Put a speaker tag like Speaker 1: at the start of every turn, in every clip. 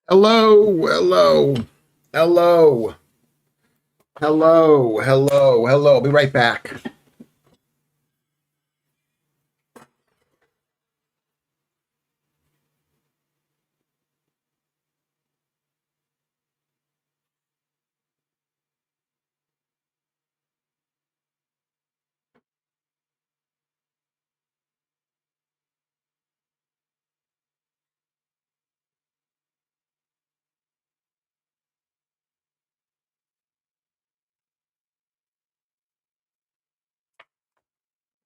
Speaker 1: Hello, hello, hello, hello. I'll be right back.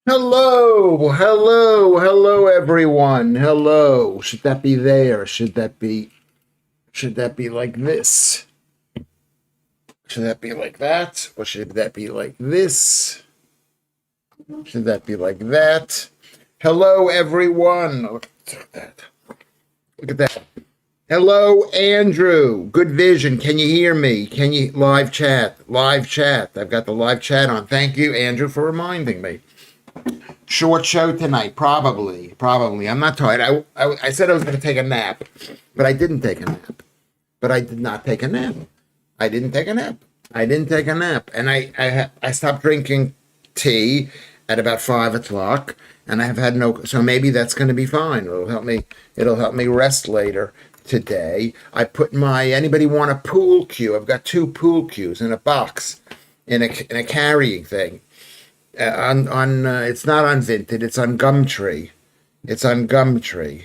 Speaker 1: Hello, everyone. Hello. Should that be there? Should that be like this? Should that be like that? Or should that be like this? Should that be like that? Hello, everyone. Look at that. Look at that. Hello, Andrew. Good vision. Can you hear me? Can you live chat? Live chat. I've got the live chat on. Thank you, Andrew, for reminding me. Short show tonight, probably. Probably. I'm not tired. I said I was going to take a nap, but I didn't take a nap. But I did not take a nap. I didn't take a nap. I didn't take a nap, and I stopped drinking tea at about 5 o'clock, and I have had no. So maybe that's going to be fine. It'll help me. It'll help me rest later today. I put my. Anybody want a pool cue? I've got two pool cues in a box, in a carrying thing. On It's not on Vinted. It's on Gumtree. It's on Gumtree.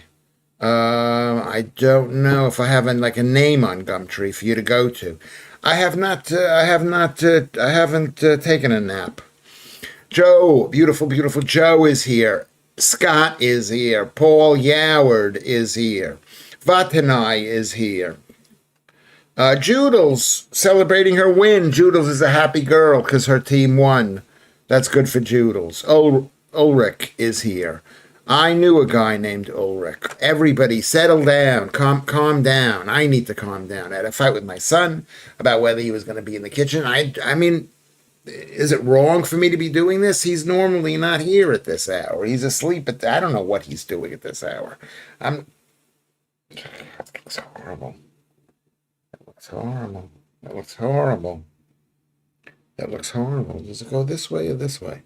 Speaker 1: I don't know if I have like a name on Gumtree for you to go to. I have not. I have not. I haven't taken a nap. Joe, beautiful Joe is here. Scott is here. Paul Yoward is here. Vatanai is here. Judels celebrating her win. Judels is a happy girl because her team won. That's good for Judels. Ulrich is here. I knew a guy named Ulrich. Everybody settle down, calm down. I need to calm down. I had a fight with my son about whether he was going to be in the kitchen. I mean, is it wrong for me to be doing this? He's normally not here at this hour. He's asleep I don't know what he's doing at this hour. I'm. That looks horrible. That looks horrible. That looks horrible. That looks horrible. Does it go this way or this way?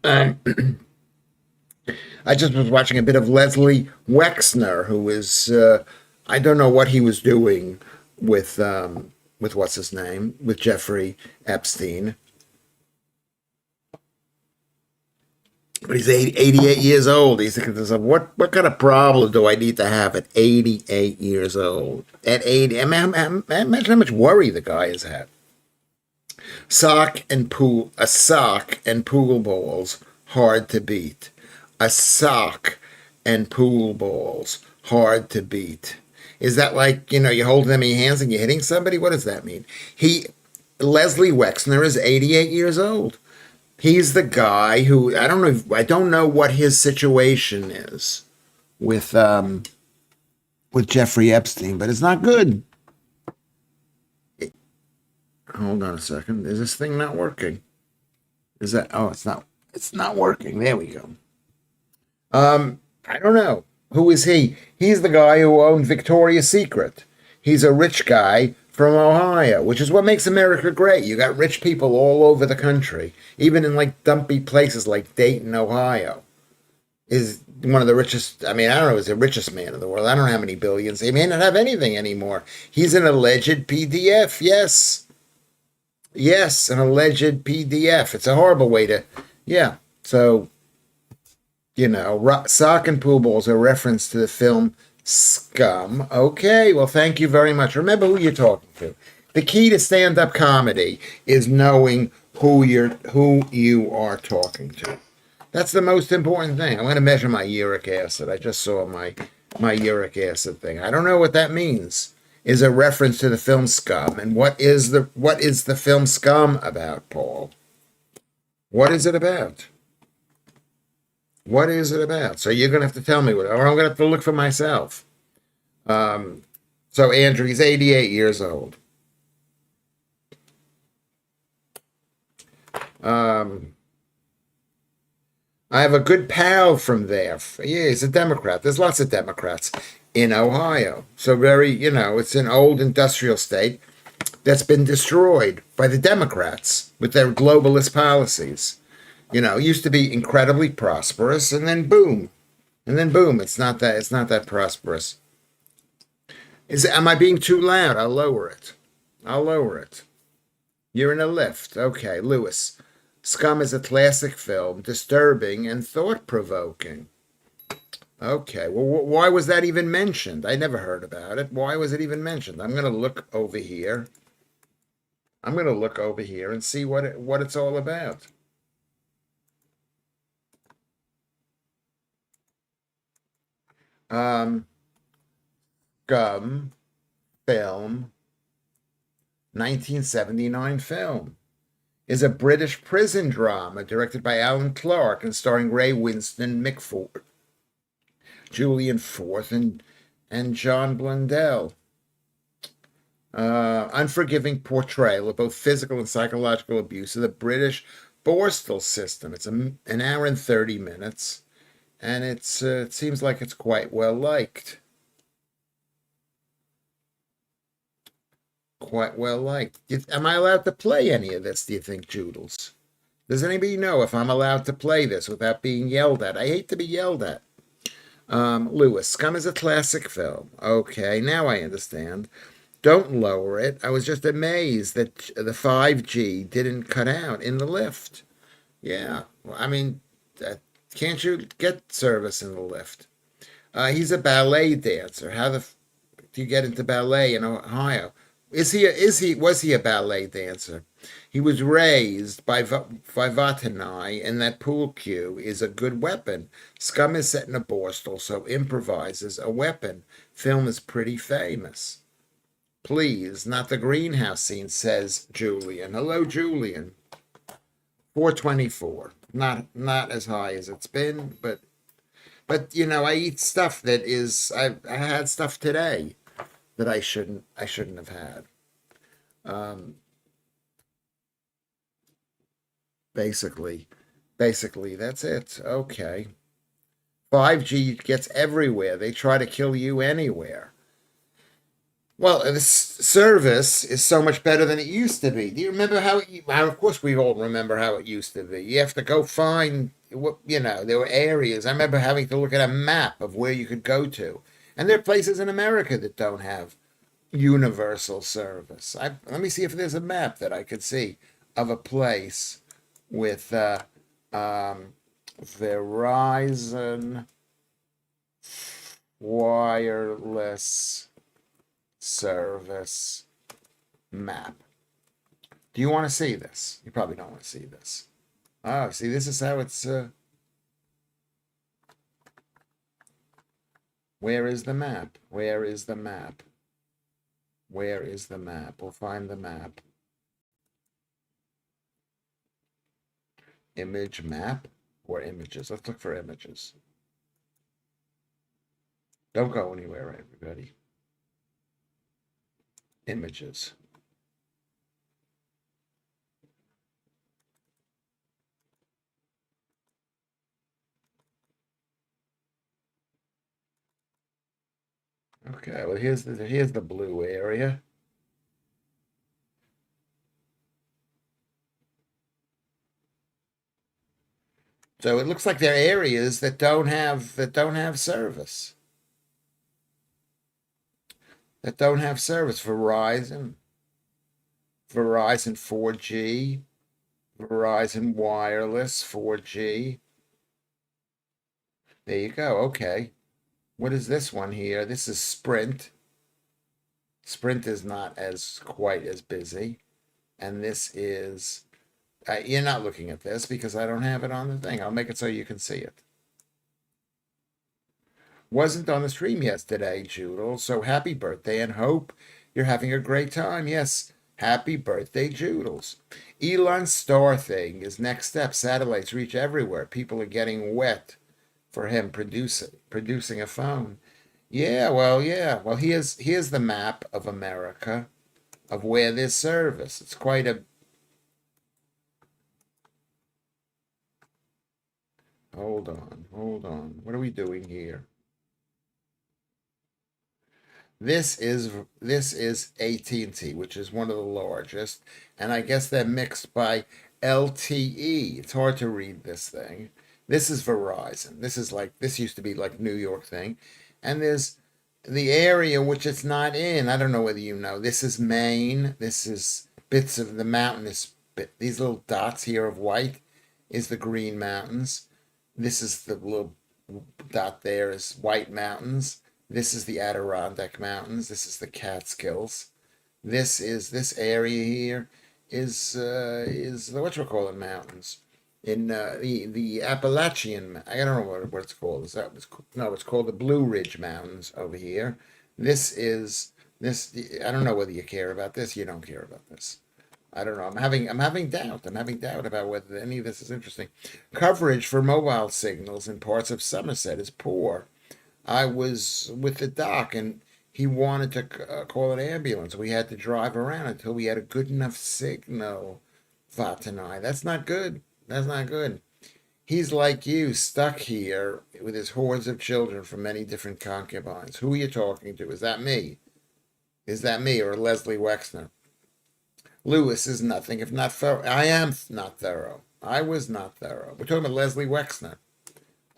Speaker 1: Um, I just was watching a bit of Leslie Wexner, who is I don't know what he was doing with what's his name, with Jeffrey Epstein, but he's 88 years old. He's thinking to himself, what kind of problem do I need to have at 88 years old? At 80, imagine how much worry the guy has had. A sock and pool balls hard to beat. A sock and pool balls hard to beat. Is that like, you hold them in your hands and you're hitting somebody? What does that mean? Leslie Wexner is 88 years old. He's the guy who I don't know what his situation is with Jeffrey Epstein, but it's not good. Hold on a second. Is this thing not working? Is that it's not working. There we go. I don't know. Who is he? He's the guy who owned Victoria's Secret. He's a rich guy from Ohio, which is what makes America great. You got rich people all over the country, even in like dumpy places like Dayton, Ohio. Is one of the richest. I mean, I don't know, he's the richest man in the world. I don't know how many billions. He may not have anything anymore. He's an alleged PDF. Yes. Yes, an alleged PDF. It's a horrible way to. Yeah. So sock and pool balls are a reference to the film Scum. Okay, well, thank you very much. Remember who you're talking to. The key to stand-up comedy is knowing who you are talking to. That's the most important thing. I'm going to measure my uric acid. I just saw my uric acid thing. I don't know what that means. Is a reference to the film Scum. And what is the film Scum about, Paul? What is it about? What is it about? So you're going to have to tell me what, or I'm going to have to look for myself. Um, so Andrew, he's 88 years old. Um, I have a good pal from there. Yeah, he's a Democrat. There's lots of Democrats in Ohio. So very, it's an old industrial state that's been destroyed by the Democrats with their globalist policies. It used to be incredibly prosperous, and then boom, it's not that prosperous. Am I being too loud? I'll lower it. I'll lower it. You're in a lift. Okay, Lewis. Scum is a classic film, disturbing and thought provoking. Okay, well, why was that even mentioned? I never heard about it. Why was it even mentioned? I'm going to look over here. I'm going to look over here and see what it's all about. Scum film, 1979 film, is a British prison drama directed by Alan Clark and starring Ray Winston, Mick Ford, Julian Forth, and John Blundell. Unforgiving portrayal of both physical and psychological abuse of the British Borstal system. It's an hour and 30 minutes, and it seems like it's quite well liked. Quite well liked. Am I allowed to play any of this, do you think, Joodles? Does anybody know if I'm allowed to play this without being yelled at? I hate to be yelled at. Lewis, Scum is a classic film. Okay, now I understand. Don't lower it. I was just amazed that the 5G didn't cut out in the lift. Yeah, well, I mean, can't you get service in the lift? He's a ballet dancer. How do you get into ballet in Ohio? Was he a ballet dancer? He was raised by Vatanai, and that pool cue is a good weapon. Scum is set in a borstal, so improvises a weapon. Film is pretty famous. Please, not the greenhouse scene, says Julian. Hello, Julian. 424. Not as high as it's been, but I eat stuff that is I had stuff today that I shouldn't have had. Basically, that's it. Okay. 5G gets everywhere. They try to kill you anywhere. Well, this service is so much better than it used to be. Do you remember how? Of course, we all remember how it used to be. You have to go find what there were areas. I remember having to look at a map of where you could go to, and there are places in America that don't have universal service. Let me see if there's a map that I could see of a place with Verizon wireless service map. Do you want to see this? You probably don't want to see this. Oh, see, this is how it's. Where is the map? Where is the map? Where is the map? We'll find the map. Image map or images? Let's look for images. Don't go anywhere, everybody. Images. Okay, well here's the blue area. So it looks like there are areas that don't have service. That don't have service. Verizon 4G, Verizon Wireless 4G. There you go. Okay. What is this one here? This is Sprint. Sprint is not as quite as busy. And this is, you're not looking at this because I don't have it on the thing. I'll make it so you can see it. Wasn't on the stream yesterday, Joodle. So happy birthday and hope you're having a great time. Yes, happy birthday, Joodles. Elon's star thing is next step. Satellites reach everywhere. People are getting wet for him producing a phone. Yeah. Well, here's the map of America of where there's service. It's quite a Hold on, hold on. What are we doing here? This is AT&T, which is one of the largest, and I guess they're mixed by LTE. It's hard to read this thing. This is Verizon. This used to be like New York thing, and there's the area which it's not in. I don't know whether you know. This is Maine. This is bits of the mountainous bit. These little dots here of white is the Green Mountains. This is the little dot there is White Mountains. This is the Adirondack Mountains. This is the Catskills. This area here is the whatchamacallit mountains in the Appalachian. I don't know what it's called. Is that what's no? It's called the Blue Ridge Mountains over here. This is this. I don't know whether you care about this. You don't care about this. I don't know. I'm having doubt. I'm having doubt about whether any of this is interesting. Coverage for mobile signals in parts of Somerset is poor. I was with the doc and he wanted to call an ambulance. We had to drive around until we had a good enough signal. Vatanai. That's not good. That's not good. He's like you, stuck here with his hordes of children from many different concubines. Who are you talking to? Is that me? Is that me or Leslie Wexner? Lewis is nothing if not thorough. I am not thorough. I was not thorough. We're talking about Leslie Wexner.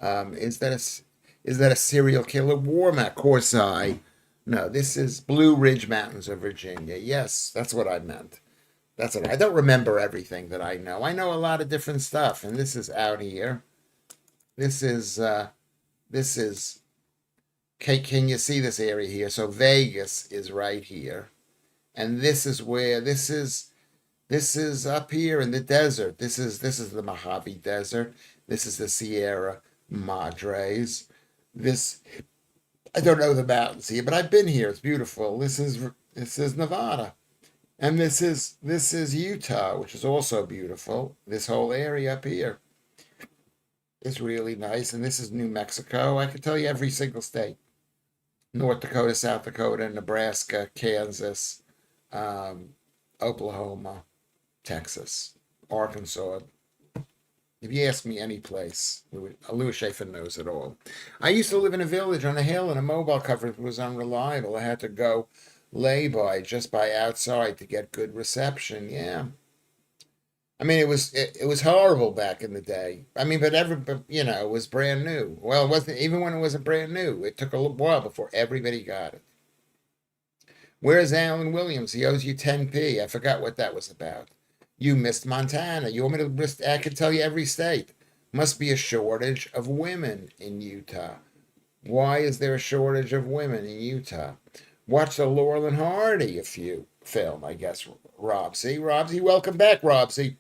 Speaker 1: Is that a serial killer war map? Of course I. No, this is Blue Ridge Mountains of Virginia. Yes, that's what I meant. That's what I don't remember everything that I know. I know a lot of different stuff, and this is out here. This is this is. Can you see this area here? So Vegas is right here, and this is where this is up here in the desert. This is the Mojave Desert. This is the Sierra Madres. This I don't know the mountains here, but I've been here. It's beautiful. This is Nevada, and this is Utah, which is also beautiful. This whole area up here is really nice, and this is New Mexico. I could tell you every single state: North Dakota, South Dakota, Nebraska, Kansas, um, Oklahoma, Texas, Arkansas. If you ask me any place, Lewis Schaffer knows it all. I used to live in a village on a hill, and a mobile coverage was unreliable. I had to go lay by just by outside to get good reception. Yeah, I mean it was horrible back in the day. I mean, but it was brand new. Well, it wasn't even when it wasn't brand new. It took a little while before everybody got it. Where's Alan Williams? He owes you 10p. I forgot what that was about. You missed Montana. You want me to list? I can tell you every state. Must be a shortage of women in Utah. Why is there a shortage of women in Utah? Watch the Laurel and Hardy film, I guess. Robsy, welcome back, Robsy.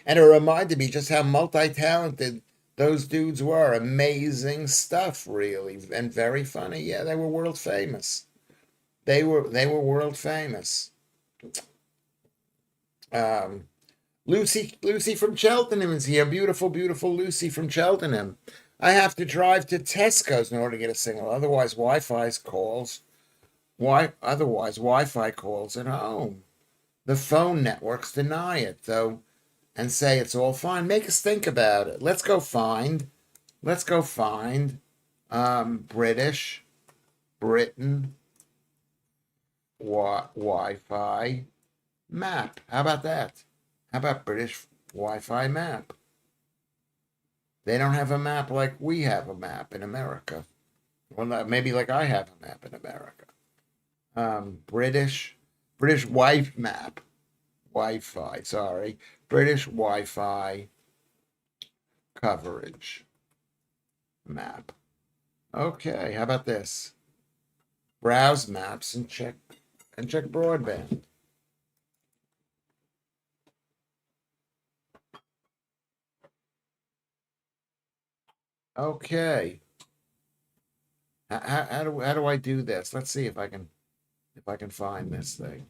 Speaker 1: And it reminded me just how multi-talented those dudes were. Amazing stuff, really, and very funny. Yeah, they were world famous. They were world famous. Um, Lucy from Cheltenham is here. Beautiful, beautiful Lucy from Cheltenham. I have to drive to Tesco's in order to get a signal. Otherwise Wi-Fi calls at home. The phone networks deny it though and say it's all fine. Make us think about it. Let's go find British Britain Wi-Fi map. How about that? How about British Wi-Fi map? They don't have a map like we have a map in America. Well, maybe like I have a map in America. British Wi map, Wi-Fi. Sorry, British Wi-Fi coverage map. Okay, how about this? Browse maps and check broadband. Okay. How do I do this? Let's see if I can find this thing.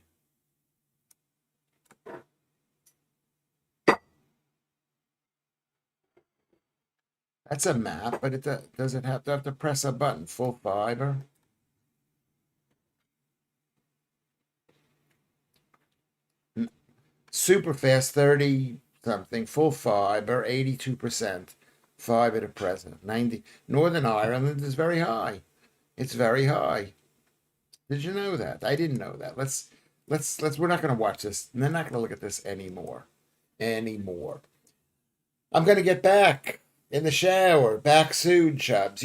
Speaker 1: That's a map, but does it have to press a button? Full fiber. Super fast 30 something. Full fiber 82%. 5 at the present. 90. Northern Ireland is very high. It's very high. Did you know that? I didn't know that. Let's we're not going to watch this. They're not going to look at this anymore. Anymore. I'm going to get back in the shower. Back soon, Chubs.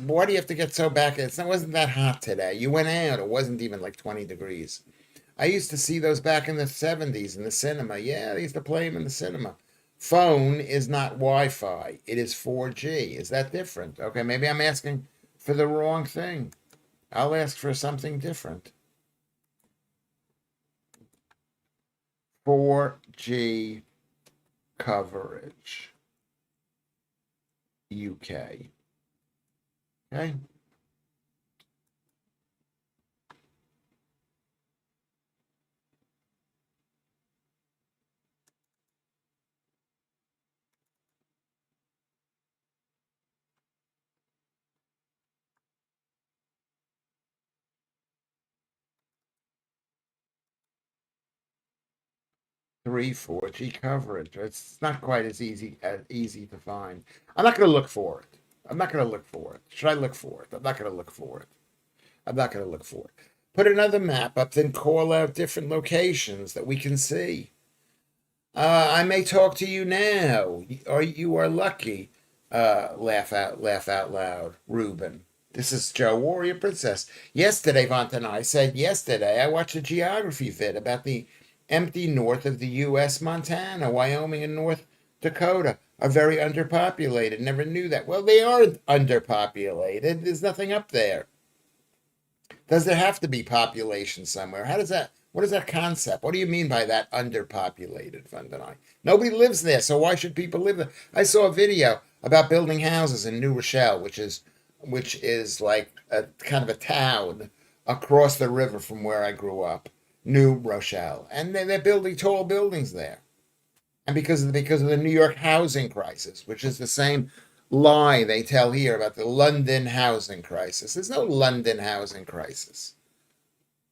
Speaker 1: Why do you have to get so back? It wasn't that hot today. You went out. It wasn't even like 20 degrees. I used to see those back in the 70s in the cinema. Yeah, they used to play them in the cinema. Phone is not Wi-Fi. It is 4G. Is that different? Okay, maybe I'm asking for the wrong thing. I'll ask for something different. 4G coverage. UK. Okay. Three 4G coverage. It's not quite as easy to find. I'm not going to look for it. I'm not going to look for it. Should I look for it? I'm not going to look for it. I'm not going to look for it. Put another map up, then call out different locations that we can see. I may talk to you now, or you are lucky. Laugh out loud, Reuben. This is Joe, Warrior Princess. Yesterday, Vant and I said yesterday, I watched a geography vid about the empty north of the U.S. Montana, Wyoming, and North Dakota are very underpopulated. Never knew that. Well, they are underpopulated. There's nothing up there. Does there have to be population somewhere? What is that concept? What do you mean by that underpopulated, Vandenai? Nobody lives there, so why should people live there? I saw a video about building houses in New Rochelle, which is like a kind of a town across the river from where I grew up, New Rochelle. And they're building tall buildings there. And because of the New York housing crisis, which is the same lie they tell here about the London housing crisis. There's no London housing crisis.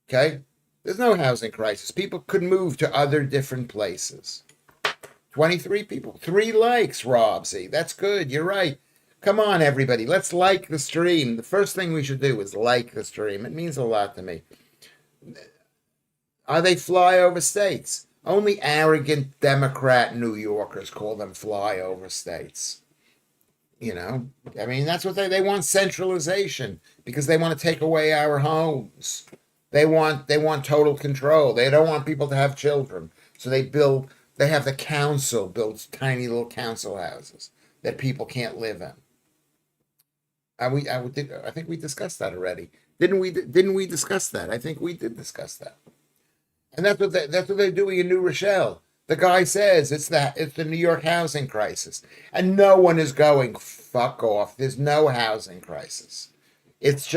Speaker 1: Okay? There's no housing crisis. People could move to other different places. 23 people. 3 likes, Robsy. That's good. You're right. Come on, everybody. Let's like the stream. The first thing we should do is like the stream. It means a lot to me. Are they flyover states? Only arrogant Democrat New Yorkers call them flyover states. I mean, that's what they want, centralization, because they want to take away our homes. They want total control. They don't want people to have children. So they have the council build tiny little council houses that people can't live in. I think we discussed that already. Didn't we discuss that? I think we did discuss that. And that's what they're doing in New Rochelle. The guy says it's the New York housing crisis. And no one is going, fuck off. There's no housing crisis. It's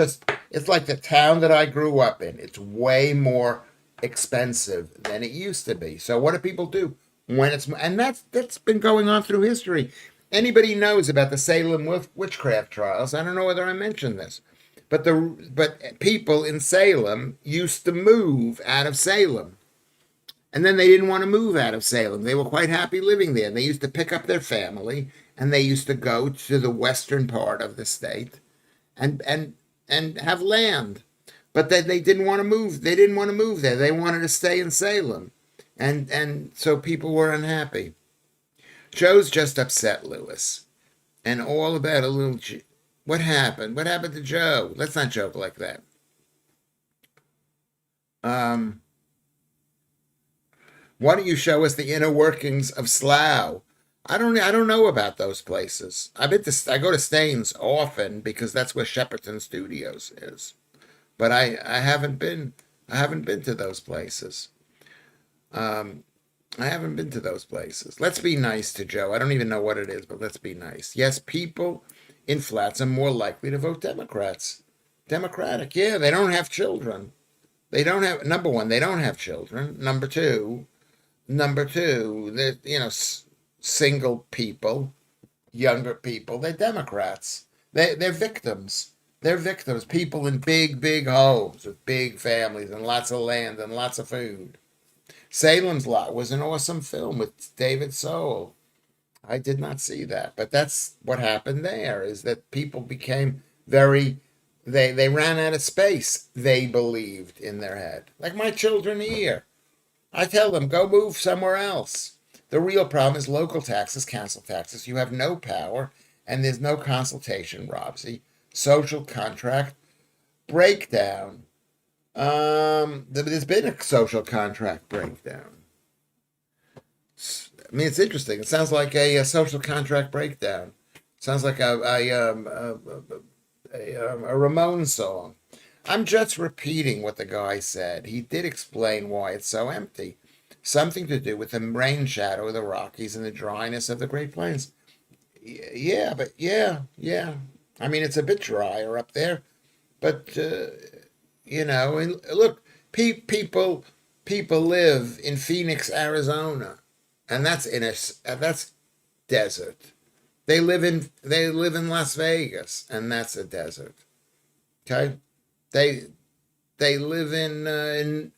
Speaker 1: like the town that I grew up in. It's way more expensive than it used to be. So what do people do and that's been going on through history. Anybody knows about the Salem witchcraft trials? I don't know whether I mentioned this. But people in Salem used to move out of Salem. And then they didn't want to move out of Salem. They were quite happy living there. They used to pick up their family and they used to go to the western part of the state and have land. But they didn't want to move. They didn't want to move there. They wanted to stay in Salem. And so people were unhappy. Joe's just upset, Lewis. And all about a little... What happened? What happened to Joe? Let's not joke like that. Why don't you show us the inner workings of Slough? I don't know about those places. I go to Staines often because that's where Shepperton Studios is. But I haven't been to those places. I haven't been to those places. Let's be nice to Joe. I don't even know what it is, but let's be nice. Yes, people in flats are more likely to vote Democrats. Democratic, yeah, they don't have children. They don't have, number one, they don't have children. Number two, they're, single people, younger people, they're Democrats. They're victims. They're victims. People in big, big homes with big families and lots of land and lots of food. Salem's Lot was an awesome film with David Soul. I did not see that, but that's what happened there. Is that people became very they ran out of space. They believed in their head, like my children here. I tell them, go move somewhere else. The real problem is local taxes, council taxes. You have no power, and there's no consultation, Robsy. Social contract breakdown. There's been a social contract breakdown. I mean, it's interesting. It sounds like a social contract breakdown. Sounds like a Ramones song. I'm just repeating what the guy said. He did explain why it's so empty. Something to do with the rain shadow of the Rockies and the dryness of the Great Plains. Yeah, but yeah. I mean, it's a bit drier up there, but and look, people live in Phoenix, Arizona, and that's desert. They live in Las Vegas, and that's a desert. Okay, they they live in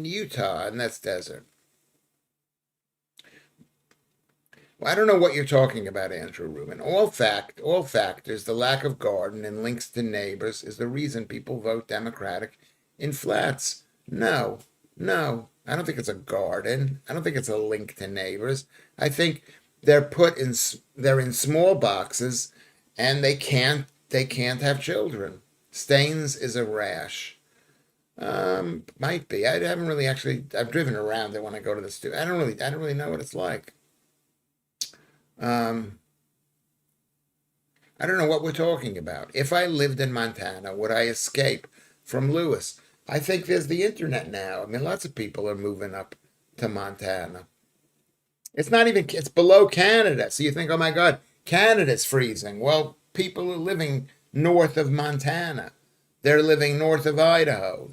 Speaker 1: Utah, and that's desert. Well, I don't know what you're talking about, Andrew Rubin. All factors, the lack of garden and links to neighbors is the reason people vote Democratic in flats. No, no, I don't think it's a garden. I don't think it's a link to neighbors. I think they're in small boxes, and they can't have children. Stains is a rash. Might be. I haven't really actually. I've driven around it when I go to the studio. I don't really know what it's like. Um, I don't know what we're talking about. If I lived in Montana, would I escape from Lewis? I think there's the internet now. I mean, lots of people are moving up to Montana. It's below Canada. So you think, oh my God, Canada's freezing. Well, people are living north of Montana. They're living north of Idaho.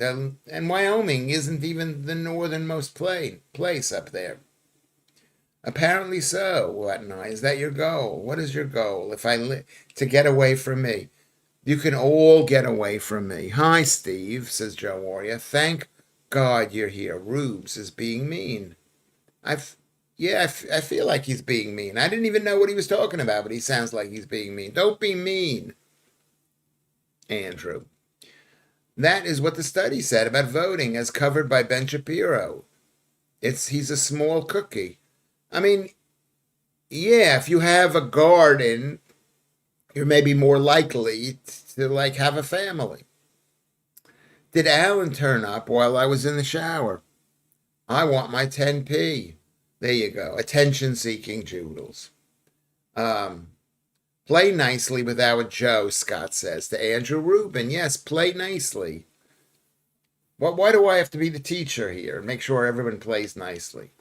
Speaker 1: And Wyoming isn't even the northernmost place up there. Apparently so, Whatnot. Is that your goal? What is your goal? To get away from me. You can all get away from me. Hi, Steve, says Joe Warrior. Thank God you're here. Rubes is being mean. I've, yeah, I feel like he's being mean. I didn't even know what he was talking about, but he sounds like he's being mean. Don't be mean, Andrew. That is what the study said about voting, as covered by Ben Shapiro. He's a small cookie. I mean, yeah, if you have a garden, you're maybe more likely to like have a family. Did Alan turn up while I was in the shower? I want my 10p. There you go. Attention seeking Joodles. Um, Play nicely without Joe, Scott says to Andrew Rubin. Yes, play nicely. Why do I have to be the teacher here and make sure everyone plays nicely?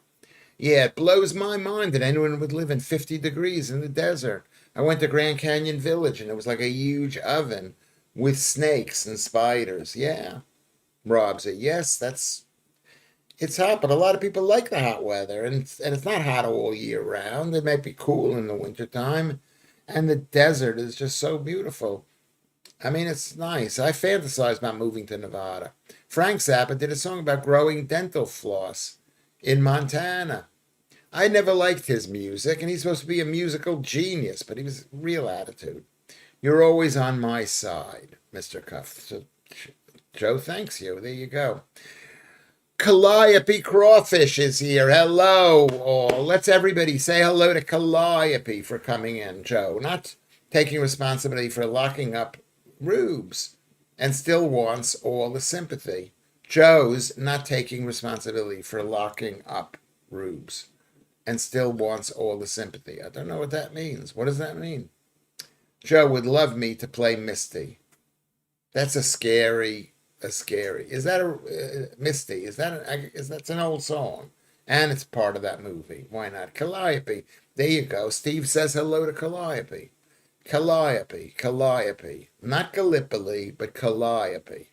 Speaker 1: Yeah, it blows my mind that anyone would live in 50 degrees in the desert. I went to Grand Canyon Village, and it was like a huge oven with snakes and spiders. Yeah, Rob said, yes, it's hot, but a lot of people like the hot weather, and it's not hot all year round. It might be cool in the wintertime, and the desert is just so beautiful. I mean, it's nice. I fantasize about moving to Nevada. Frank Zappa did a song about growing dental floss in Montana. I never liked his music, and he's supposed to be a musical genius, but he was real attitude. You're always on my side, Mr. Cuff. So, Joe thanks you. There you go. Calliope Crawfish is here. Hello, all. Let's everybody say hello to Calliope for coming in, Joe. Not taking responsibility for locking up Rubes and still wants all the sympathy. Joe's not taking responsibility for locking up Rubes and still wants all the sympathy. I don't know what that means. What does that mean? Joe would love me to play Misty. That's a scary. Is that a Misty? That's an old song, and it's part of that movie. Why not? Calliope. There you go. Steve says hello to Calliope. Calliope. Not Gallipoli, but Calliope.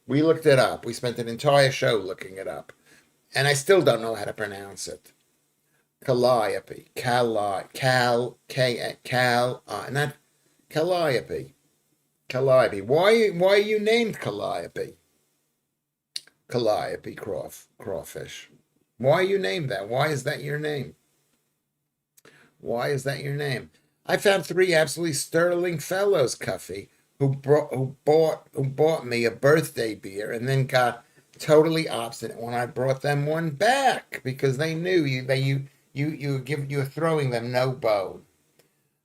Speaker 1: We looked it up. We spent an entire show looking it up, and I still don't know how to pronounce it. Calliope. Not Calliope. Calliope. Why are you named Calliope? Calliope Crawfish. Why are you named that? Why is that your name? Why is that your name? I found three absolutely sterling fellows, Cuffy, who bought me a birthday beer and then got totally obstinate when I brought them one back because they knew you were throwing them no bone.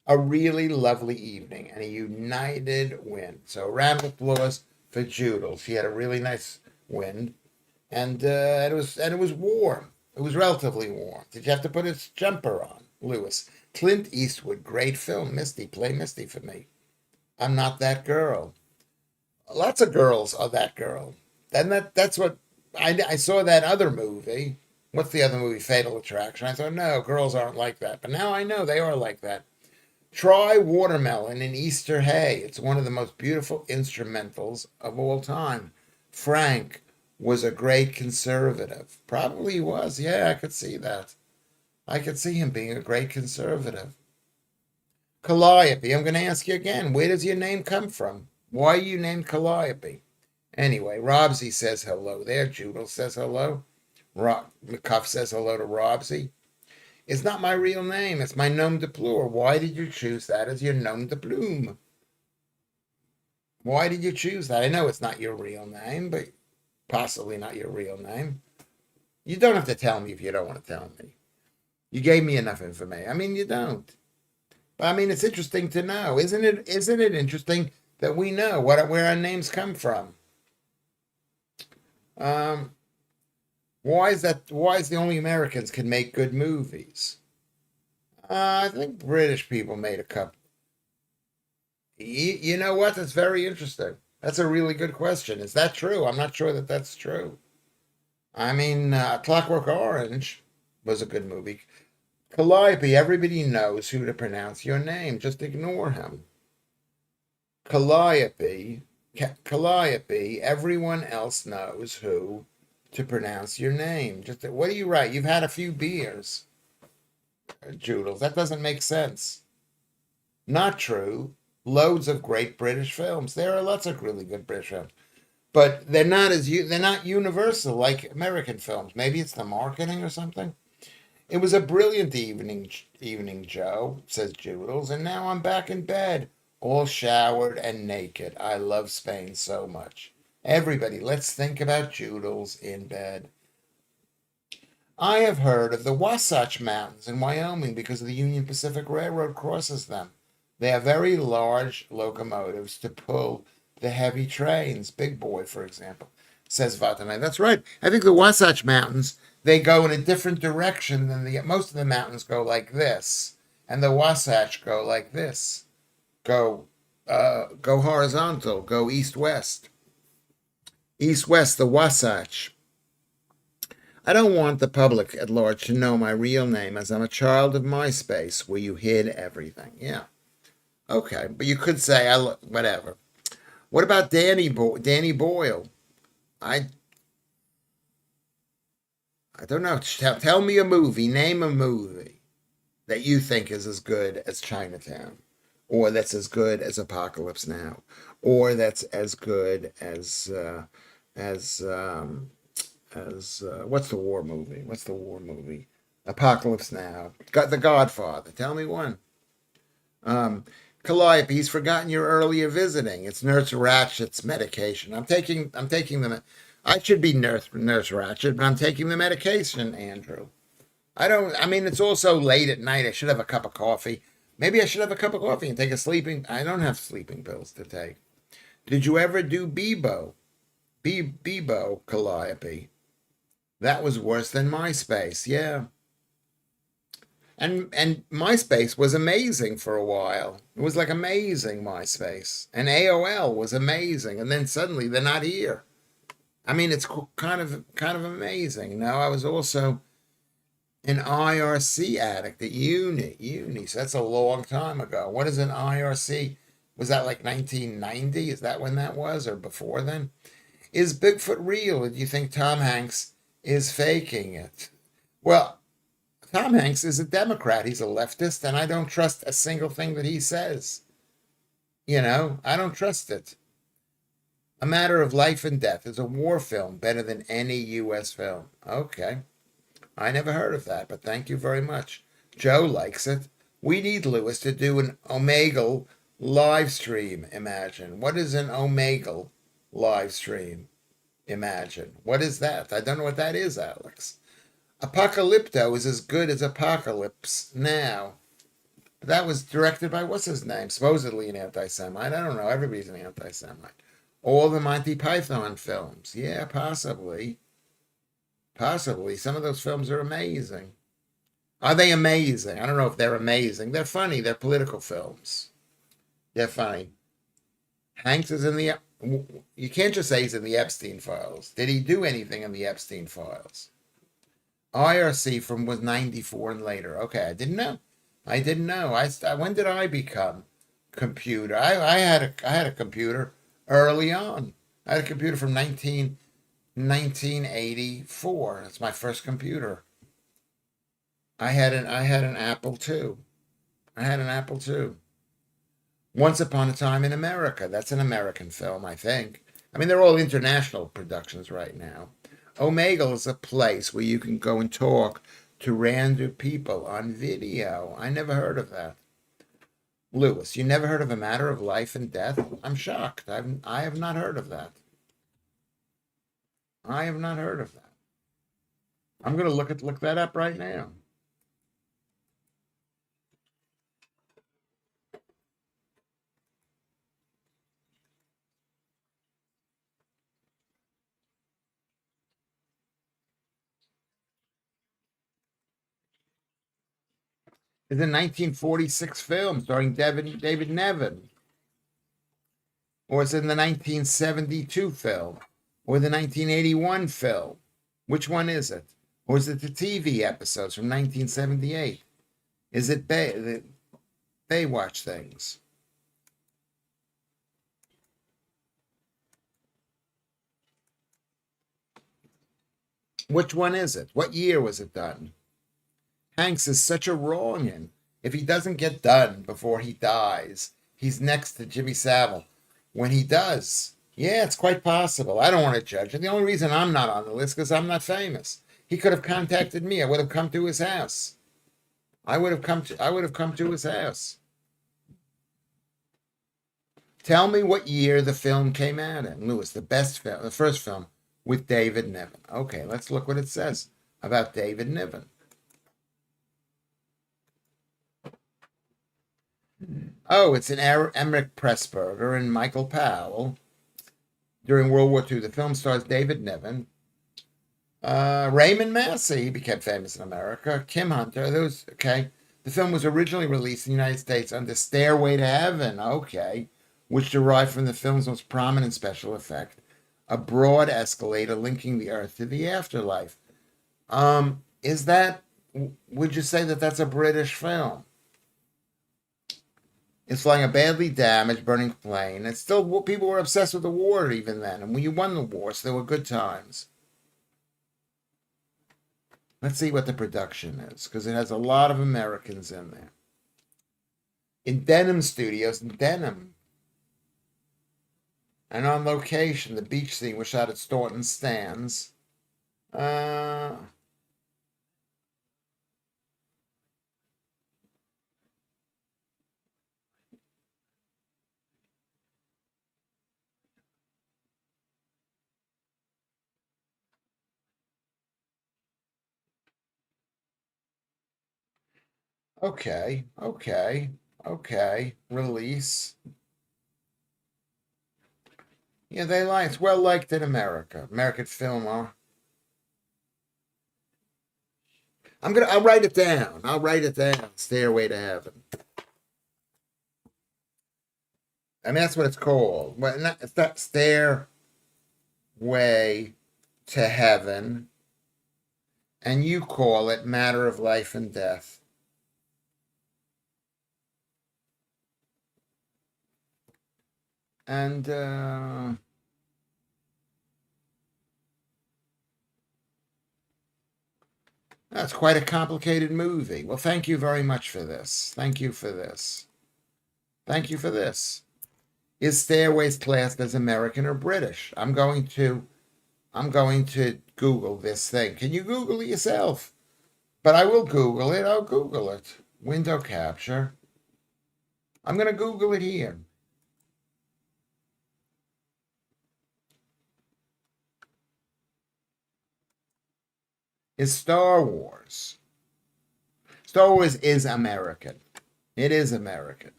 Speaker 1: A really lovely evening and a united win. So a round of applause for Joodles. He had a really nice win, and it was warm. It was relatively warm. Did you have to put his jumper on, Lewis? Clint Eastwood, great film. Misty, play Misty for me. I'm not that girl. Lots of girls are that girl. And that's what I saw that other movie. What's the other movie? Fatal Attraction. I thought, no, girls aren't like that. But now I know they are like that. Try Watermelon in Easter Hay. It's one of the most beautiful instrumentals of all time. Frank was a great conservative. Probably he was. Yeah, I could see that. I could see him being a great conservative. Calliope, I'm going to ask you again. Where does your name come from? Why are you named Calliope? Anyway, Robsy says hello there. Judel says hello. McCuff says hello to Robsy. It's not my real name. It's my nom de plume. Why did you choose that as your nom de plume? Why did you choose that? I know it's not your real name, but possibly not your real name. You don't have to tell me if you don't want to tell me. You gave me enough information. I mean, you don't. But I mean, it's interesting to know, isn't it? Isn't it interesting that we know where our names come from? Why is that? Why is the only Americans can make good movies? I think British people made a couple. You know what? That's very interesting. That's a really good question. Is that true? I'm not sure that that's true. I mean, Clockwork Orange was a good movie. Calliope, everybody knows who to pronounce your name. Just ignore him. Calliope, Calliope, everyone else knows who to pronounce your name. Just what do you write? You've had a few beers, Joodles. That doesn't make sense. Not true. Loads of great British films. There are lots of really good British films, but they're not universal like American films. Maybe it's the marketing or something. It was a brilliant evening, Joe, says Joodles, and now I'm back in bed, all showered and naked. I love Spain so much. Everybody, let's think about Joodles in bed. I have heard of the Wasatch Mountains in Wyoming because the Union Pacific Railroad crosses them. They have very large locomotives to pull the heavy trains, Big Boy, for example, says Vatanay. That's right. I think the Wasatch Mountains, they go in a different direction than most of the mountains go like this, and the Wasatch go like this. Go horizontal, go east-west. East-west, the Wasatch. I don't want the public at large to know my real name as I'm a child of MySpace where you hid everything. Yeah. Okay, but you could say whatever. What about Danny Boyle? I don't know. Tell me a movie. Name a movie that you think is as good as Chinatown, or that's as good as Apocalypse Now, or that's as good as what's the war movie? What's the war movie? Apocalypse Now. Got The Godfather. Tell me one. Calliope, he's forgotten your earlier visiting. It's Nurse Ratchet's medication. I'm taking them. I should be Nurse Ratchet, but I'm taking the medication, Andrew. I mean, it's also late at night. I should have a cup of coffee. Maybe I should have a cup of coffee and take I don't have sleeping pills to take. Did you ever do Bebo? Bebo, Calliope. That was worse than MySpace, yeah. And MySpace was amazing for a while. It was like amazing MySpace. And AOL was amazing. And then suddenly they're not here. I mean, it's kind of amazing. Now I was also an IRC addict at uni. So that's a long time ago. What is an IRC? Was that like 1990? Is that when that was, or before then? Is Bigfoot real? Or do you think Tom Hanks is faking it? Well, Tom Hanks is a Democrat. He's a leftist, and I don't trust a single thing that he says. I don't trust it. A Matter of Life and Death is a war film better than any U.S. film. Okay. I never heard of that, but thank you very much. Joe likes it. We need Lewis to do an Omegle live stream. Imagine. What is an Omegle live stream? Imagine. What is that? I don't know what that is, Alex. Apocalypto is as good as Apocalypse Now. That was directed by what's his name? Supposedly an anti-Semite. I don't know. Everybody's an anti-Semite. All the Monty Python films. Yeah, possibly. Possibly. Some of those films are amazing. Are they amazing? I don't know if they're amazing. They're funny. They're political films. They're funny. Hanks is in the... You can't just say he's in the Epstein files. Did he do anything in the Epstein files? IRC from was 94 and later. Okay, I didn't know. When did I become computer? I had a computer early on. I had a computer from 1984. That's my first computer. I had an Apple II. I had an Apple II. Once Upon a Time in America. That's an American film, I think. I mean, they're all international productions right now. Omegle is a place where you can go and talk to random people on video. I never heard of that. Lewis, you never heard of A Matter of Life and Death? I'm shocked. I have not heard of that. I have not heard of that. I'm going to look that up right now. It's a 1946 film starring David Nevin. Or it's in the 1972 film. Or the 1981 film. Which one is it? Or is it the TV episodes from 1978? Is it Baywatch things? Which one is it? What year was it done? Hanks is such a wrong'un. If he doesn't get done before he dies, he's next to Jimmy Savile. When he does, yeah, it's quite possible. I don't want to judge him. The only reason I'm not on the list is because I'm not famous. He could have contacted me. I would have come to his house. I would have come to his house. Tell me what year the film came out in. Lewis, the first film with David Niven. Okay, let's look what it says about David Niven. Oh, it's an Emmerich Pressburger and Michael Powell. During World War II, the film stars David Niven, Raymond Massey, he became famous in America, Kim Hunter. Okay. The film was originally released in the United States under Stairway to Heaven, okay, which derived from the film's most prominent special effect, a broad escalator linking the Earth to the afterlife. Would you say that that's a British film? It's flying a badly damaged, burning plane. And still, people were obsessed with the war even then. And when you won the war, so there were good times. Let's see what the production is, because it has a lot of Americans in there. In Denham Studios, in Denham. And on location, the beach scene was shot at Staunton Sands. Okay. Release. Yeah, it's well liked in America. American film, I'll write it down. Stairway to Heaven. I mean, that's what it's called. Well, it's not Stairway to Heaven. And you call it Matter of Life and Death. And that's quite a complicated movie. Well, thank you very much for this. Thank you for this. Is Stairways classed as American or British? I'm going to Google this thing. Can you Google it yourself? But I will Google it. I'll Google it. Window capture. I'm going to Google it here. Is Star Wars. Star Wars is American. It is American.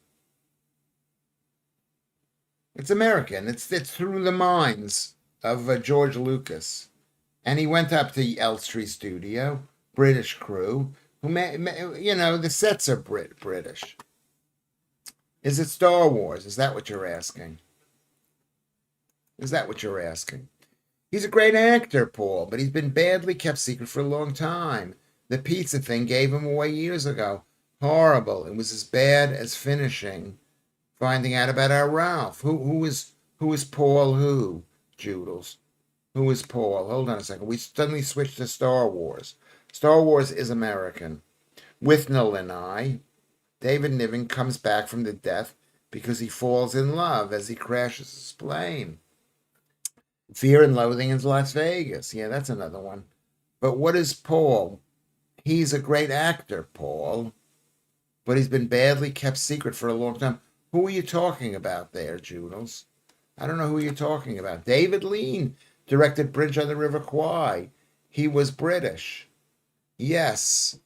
Speaker 1: It's American. It's through the minds of George Lucas. And he went up to Elstree Studio, British crew, who the sets are British. Is it Star Wars? Is that what you're asking? Is that what you're asking? He's a great actor, Paul, but he's been badly kept secret for a long time. The pizza thing gave him away years ago. Horrible. It was as bad as finding out about our Ralph. Who is Paul who? Joodles. Who is Paul? Hold on a second. We suddenly switched to Star Wars. Star Wars is American. Withnell and I, David Niven comes back from the death because he falls in love as he crashes his plane. Fear and Loathing in Las Vegas. Yeah, that's another one. But what is Paul? He's a great actor, Paul, but he's been badly kept secret for a long time. Who are you talking about there, Joodles? I don't know who you're talking about. David Lean directed Bridge on the River Kwai. He was British. Yes.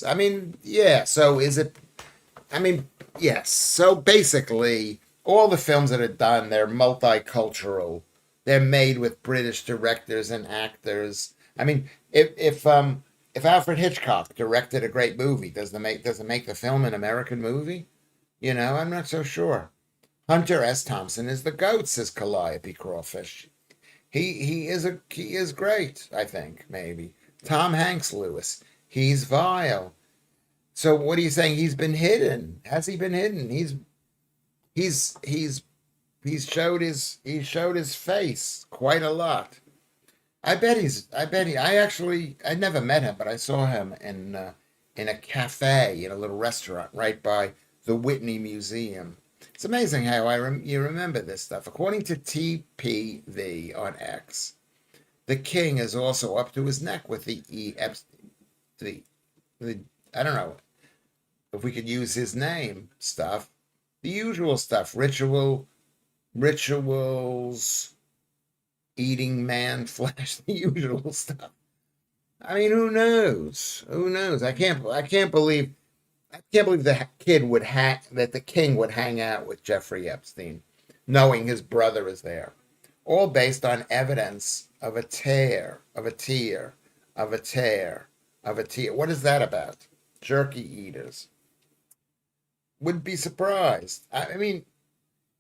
Speaker 1: I mean, yeah. So is it? I mean, yes. So basically, all the films that are done, they're multicultural. They're made with British directors and actors. I mean, if Alfred Hitchcock directed a great movie, does it make the film an American movie? I'm not so sure. Hunter S. Thompson is the goat, says Calliope Crawfish. He is great, I think, maybe. Tom Hanks, Lewis. He's vile. So what are you saying? He's been hidden. Has he been hidden? He showed his face quite a lot. I never met him, but I saw him in a cafe in a little restaurant right by the Whitney Museum. It's amazing how you remember this stuff. According to TPV on X, the king is also up to his neck with the I don't know if we could use his name stuff, the usual stuff, rituals, eating man flesh, the usual stuff. I mean, who knows? I can't believe the king would hang out with Jeffrey Epstein, knowing his brother is there. All based on evidence of a tear. What is that about? Jerky eaters. Wouldn't be surprised. I mean,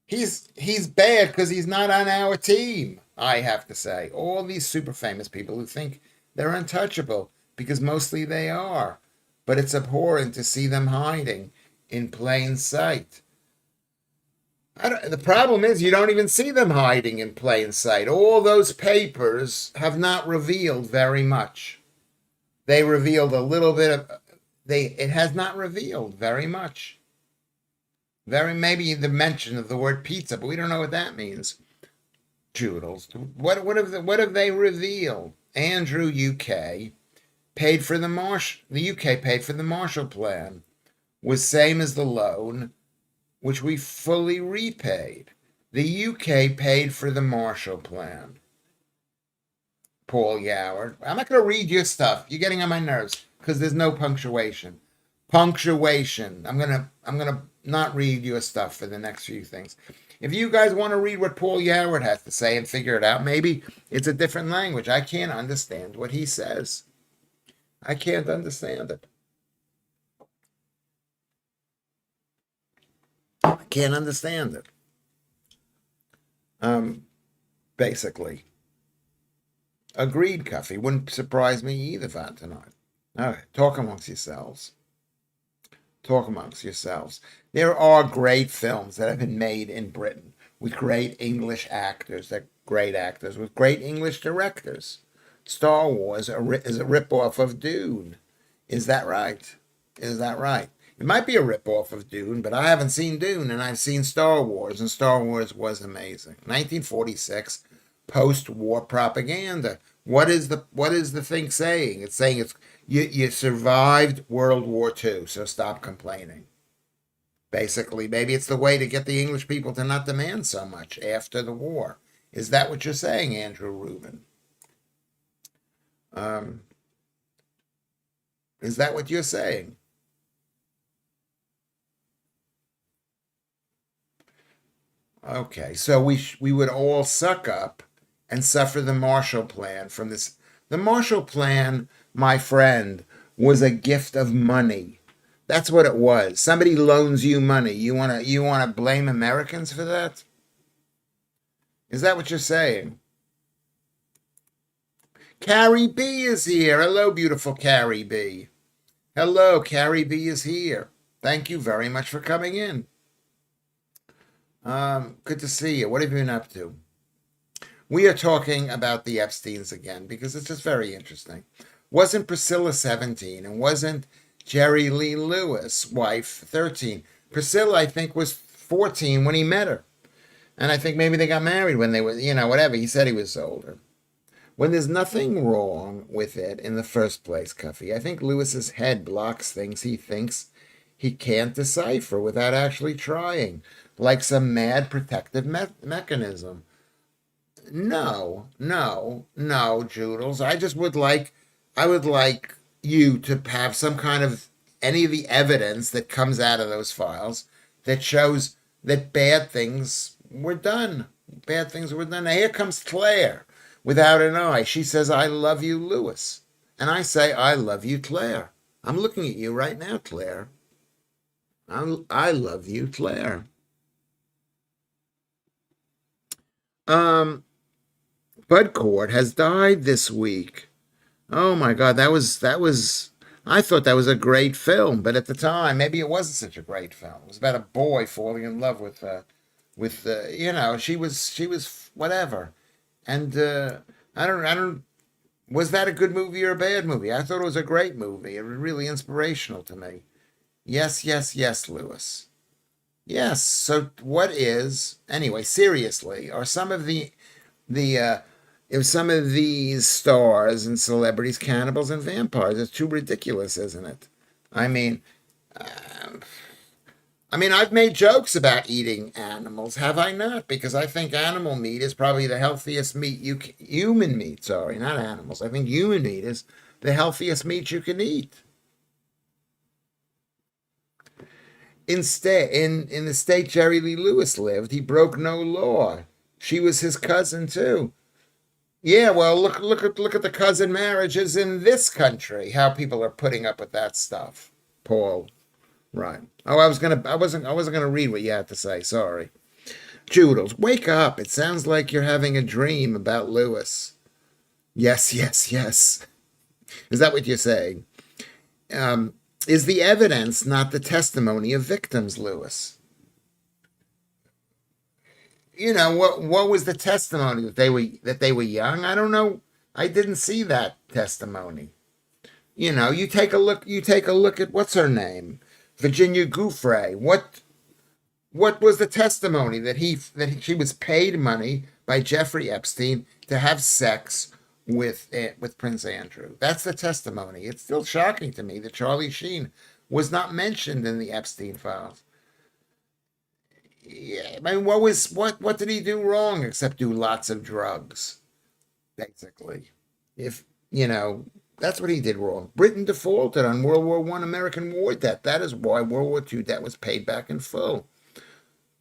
Speaker 1: he's bad because he's not on our team, I have to say. All these super famous people who think they're untouchable, because mostly they are. But it's abhorrent to see them hiding in plain sight. The problem is you don't even see them hiding in plain sight. All those papers have not revealed very much. They revealed a little bit of... It has not revealed very much. Maybe the mention of the word pizza, but we don't know what that means. Joodles. What have they revealed? Andrew, UK, paid for the UK paid for the Marshall Plan, was same as the loan, which we fully repaid. The UK paid for the Marshall Plan. Paul Yoward. I'm not going to read your stuff. You're getting on my nerves because there's no punctuation. Punctuation. I'm gonna not read your stuff for the next few things. If you guys want to read what Paul Yoward has to say and figure it out, maybe it's a different language. I can't understand what he says. I can't understand it. I can't understand it. Basically. Agreed, Cuffy. Wouldn't surprise me either, Van, tonight. All right, talk amongst yourselves. Talk amongst yourselves. There are great films that have been made in Britain with great English actors, with great English directors. Star Wars is a ripoff of Dune. Is that right? It might be a ripoff of Dune, but I haven't seen Dune, and I've seen Star Wars, and Star Wars was amazing. 1946, post-war propaganda. What is the thing saying? It's saying you survived World War II, so stop complaining. Basically, maybe it's the way to get the English people to not demand so much after the war. Is that what you're saying, Andrew Rubin? Um, is that what you're saying? Okay, so we would all suck up and suffer the Marshall Plan from this. The Marshall Plan, my friend, was a gift of money. That's what it was. Somebody loans you money. You wanna blame Americans for that? Is that what you're saying? Carrie B is here. Hello, beautiful Carrie B. Hello, Carrie B is here. Thank you very much for coming in. Good to see you. What have you been up to? We are talking about the Epsteins again because it's just very interesting. Wasn't Priscilla 17 and wasn't Jerry Lee Lewis' wife 13? Priscilla, I think, was 14 when he met her. And I think maybe they got married when they were, whatever. He said he was older. When there's nothing wrong with it in the first place, Cuffy, I think Lewis's head blocks things he thinks he can't decipher without actually trying, like some mad protective mechanism. No, no, no, Joodles. I would like you to have some kind of any of the evidence that comes out of those files that shows that bad things were done. Bad things were done. Now here comes Claire without an eye. She says, I love you, Lewis. And I say, I love you, Claire. I'm looking at you right now, Claire. I love you, Claire. Bud Court has died this week. Oh my God, that was. I thought that was a great film, but at the time, maybe it wasn't such a great film. It was about a boy falling in love with she was whatever, and I don't. Was that a good movie or a bad movie? I thought it was a great movie. It was really inspirational to me. Yes, yes, yes, Lewis. Yes. So what is anyway? Seriously, are some of the if some of these stars and celebrities cannibals and vampires? It's too ridiculous, isn't it? I mean, uh, I've made jokes about eating animals, have I not? Because I think animal meat is probably the healthiest meat human meat. Sorry, not animals. I think human meat is the healthiest meat you can eat. Instead, in the state Jerry Lee Lewis lived, he broke no law. She was his cousin too. Yeah, well, look at the cousin marriages in this country. How people are putting up with that stuff. Paul, right? Oh, I wasn't gonna read what you had to say. Sorry, Joodles, wake up! It sounds like you're having a dream about Lewis. Yes, yes, yes. Is that what you're saying? Um, is the evidence not the testimony of victims, Lewis? What was the testimony that they were young? I don't know. I didn't see that testimony. You take a look at what's her name, Virginia Gouffre. What was the testimony that she was paid money by Jeffrey Epstein to have sex with Prince Andrew? That's the testimony. It's still shocking to me that Charlie Sheen was not mentioned in the Epstein files. Yeah, I mean, what did he do wrong except do lots of drugs, basically? If you know, that's what he did wrong. Britain defaulted on World War One American war debt. That is why World War Two debt was paid back in full.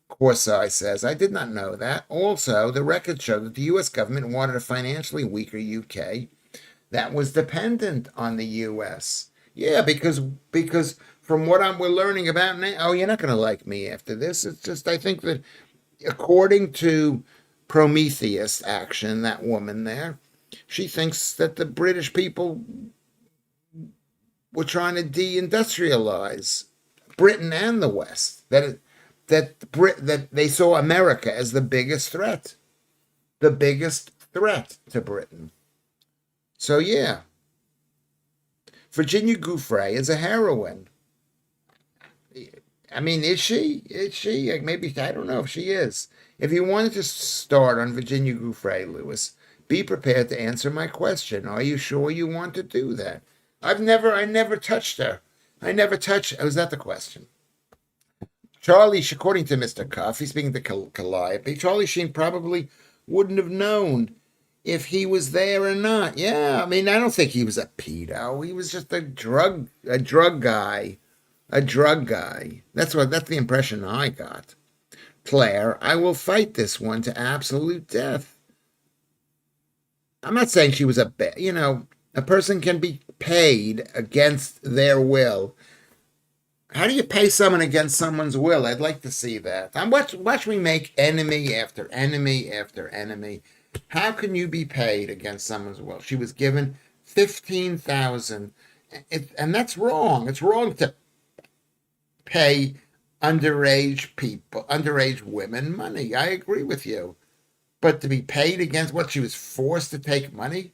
Speaker 1: Corsi says, I did not know that. Also, the records show that the U.S. government wanted a financially weaker UK that was dependent on the U.S. Yeah, because from what we're learning about now, oh, you're not going to like me after this. It's just I think that according to Prometheus Action, that woman there, she thinks that the British people were trying to deindustrialize Britain and the West. That they saw America as the biggest threat to Britain. So yeah, Virginia Gouffre is a heroine. I mean, is she? Is she? Like, maybe, I don't know if she is. If you wanted to start on Virginia Giuffre, Lewis, be prepared to answer my question. Are you sure you want to do that? I never touched her. I never touched. Was that the question? Charlie, according to Mr. Cuff, he's speaking to Calliope. Charlie Sheen probably wouldn't have known if he was there or not. Yeah, I mean, I don't think he was a pedo. He was just a drug guy, a drug guy. That's the impression I got. Claire, I will fight this one to absolute death. I'm not saying she was a person can be paid against their will. How do you pay someone against someone's will? I'd like to see that. Watch me make enemy after enemy after enemy. How can you be paid against someone's will? She was given 15,000, and that's wrong. It's wrong to pay underage women money. I agree with you. But to be paid against what, she was forced to take money?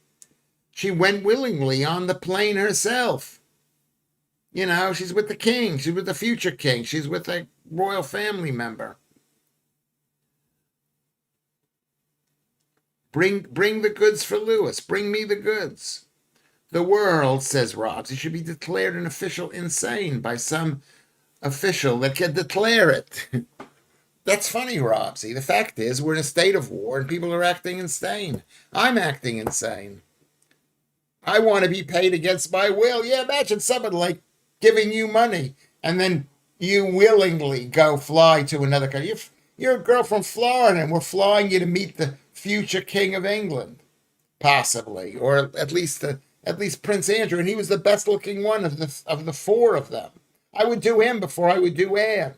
Speaker 1: She went willingly on the plane herself. She's with the king. She's with the future king. She's with a royal family member. Bring the goods for Lewis. Bring me the goods. The world, says Robs, he should be declared an official insane by some official that can declare it. That's funny, Robsy. The fact is, we're in a state of war and people are acting insane. I'm acting insane. I want to be paid against my will. Yeah, imagine someone like giving you money and then you willingly go fly to another country. You're a girl from Florida and we're flying you to meet the future king of England, possibly, or at least Prince Andrew, and he was the best looking one of the four of them. I would do him before I would do Anne.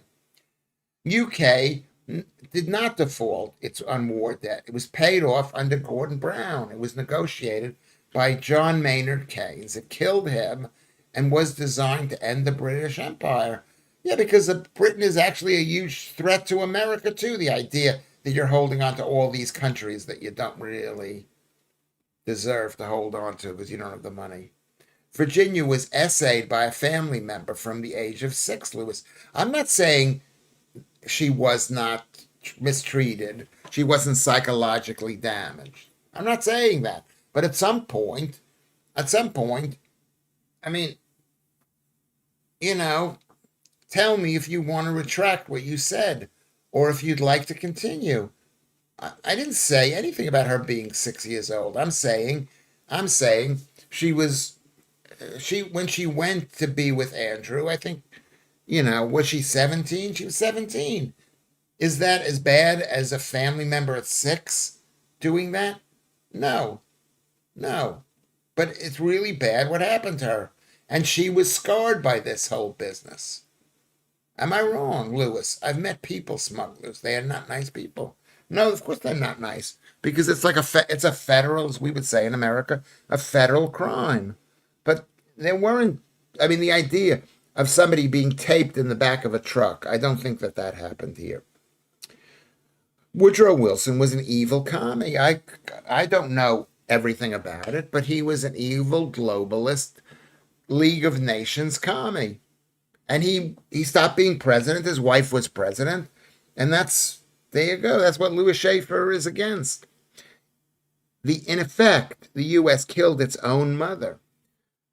Speaker 1: UK did not default its on war debt. It was paid off under Gordon Brown. It was negotiated by John Maynard Keynes. It killed him and was designed to end the British Empire. Yeah, because Britain is actually a huge threat to America, too. The idea that you're holding on to all these countries that you don't really deserve to hold on to because you don't have the money. Virginia was essayed by a family member from the age of 6, Lewis. I'm not saying she was not mistreated. She wasn't psychologically damaged. I'm not saying that. But at some point, I mean, tell me if you want to retract what you said or if you'd like to continue. I didn't say anything about her being 6 years old. I'm saying she was, when she went to be with Andrew, I think, was she 17? She was 17. Is that as bad as a family member at 6 doing that? No. But it's really bad what happened to her. And she was scarred by this whole business. Am I wrong, Lewis? I've met people smugglers. They are not nice people. No, of course they're not nice. Because it's like it's a federal, as we would say in America, a federal crime. But they weren't, the idea of somebody being taped in the back of a truck, I don't think that happened here. Woodrow Wilson was an evil commie. I don't know everything about it, but he was an evil globalist League of Nations commie. And he stopped being president. His wife was president. And there you go. That's what Lewis Schaffer is against. In effect, the U.S. killed its own mother.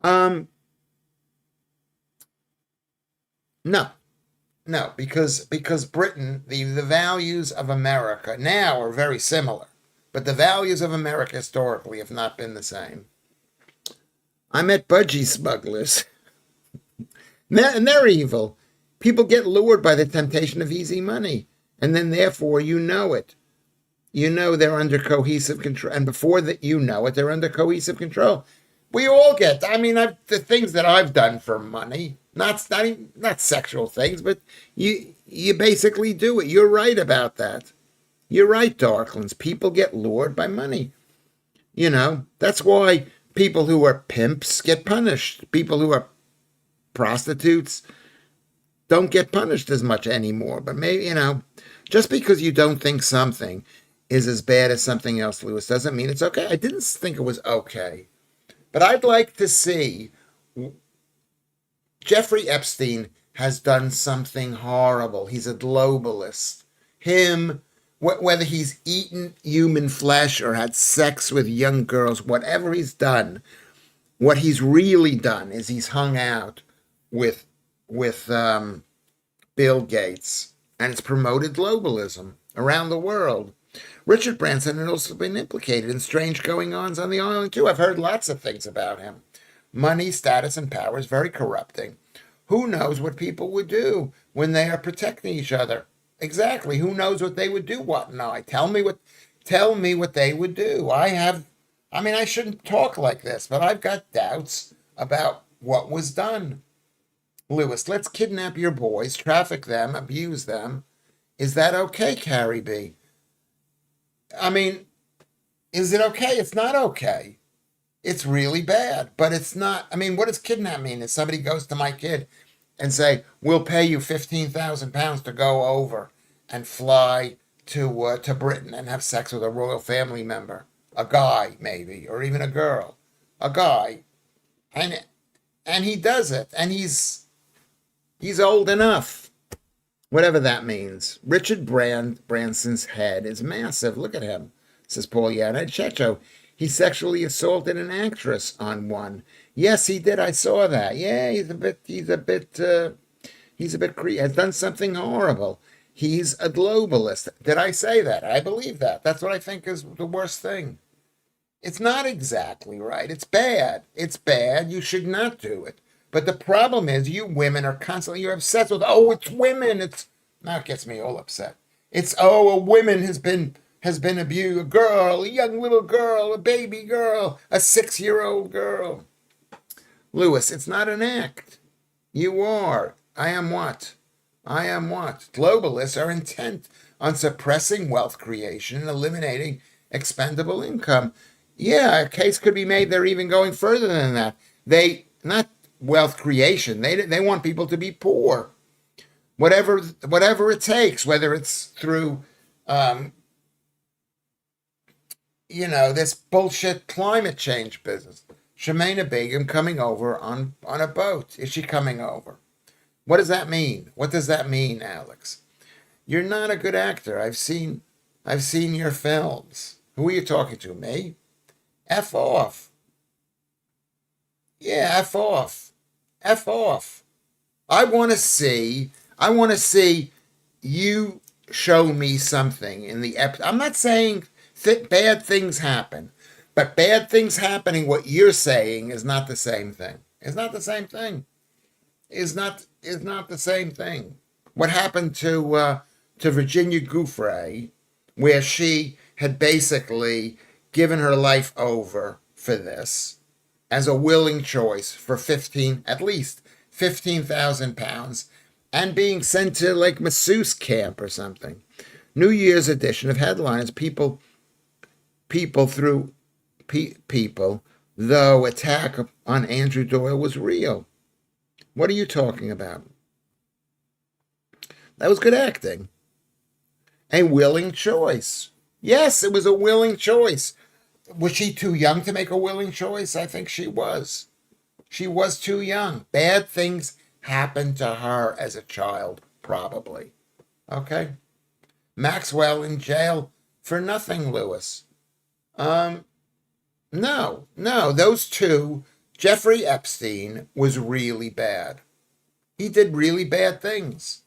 Speaker 1: No, because Britain, the values of America now are very similar, but the values of America historically have not been the same. I met budgie smugglers, and they're evil. People get lured by the temptation of easy money, and then therefore it. They're under cohesive control, and before that they're under cohesive control. We all get. The things that I've done for money, not sexual things, but you basically do it. You're right about that. You're right, Darklands. People get lured by money. That's why people who are pimps get punished. People who are prostitutes don't get punished as much anymore. But maybe, just because you don't think something is as bad as something else, Lewis, doesn't mean it's okay. I didn't think it was okay. But I'd like to see Jeffrey Epstein has done something horrible. He's a globalist. Him, whether he's eaten human flesh or had sex with young girls, whatever he's done, what he's really done is he's hung out with with Bill Gates, and it's promoted globalism around the world. Richard Branson had also been implicated in strange going-ons on the island too. I've heard lots of things about him. Money, status, and power is very corrupting. Who knows what people would do when they are protecting each other? Exactly. Who knows what they would do? What? No, tell me what they would do. I shouldn't talk like this, but I've got doubts about what was done. Lewis, let's kidnap your boys, traffic them, abuse them. Is that okay, Carrie B? I mean, is it okay? It's not okay. It's really bad, but it's not. I mean, what does kidnap mean? If somebody goes to my kid and say, "We'll pay you £15,000 to go over and fly to Britain and have sex with a royal family member, a guy maybe, or even a girl, a guy," and he does it, and he's old enough, whatever that means. Richard Branson's head is massive. Look at him, says Pauliana. Checho, he sexually assaulted an actress on one. Yes, he did. I saw that. Yeah, he's a bit has done something horrible. He's a globalist. Did I say that? I believe that. That's what I think is the worst thing. It's not exactly right. It's bad. It's bad. You should not do it. But the problem is you women are constantly, you're obsessed with, oh, it's women. Now it gets me all upset. It's, oh, a woman has been abused. A girl, a young little girl, a baby girl, a 6-year-old girl. Lewis, it's not an act. You are. I am what? Globalists are intent on suppressing wealth creation and eliminating expendable income. Yeah, a case could be made they're even going further than that. Not wealth creation. They want people to be poor. Whatever it takes, whether it's through this bullshit climate change business. Shemina Begum coming over on a boat. Is she coming over? What does that mean? What does that mean, Alex? You're not a good actor. I've seen your films. Who are you talking to? Me? F off. Yeah, F off. F off. I want to see you show me something in the episode. I'm not saying bad things happen, but bad things happening, what you're saying is not the same thing. It's not the same thing. Is not the same thing. What happened to Virginia Giuffre, where she had basically given her life over for this as a willing choice for at least £15,000 and being sent to like masseuse camp or something. New Year's edition of headlines, people, though attack on Andrew Doyle was real. What are you talking about? That was good acting. A willing choice. Yes, it was a willing choice. Was she too young to make a willing choice? I think she was. She was too young. Bad things happened to her as a child, probably. Okay? Maxwell in jail for nothing, Lewis. No, those two, Jeffrey Epstein was really bad. He did really bad things.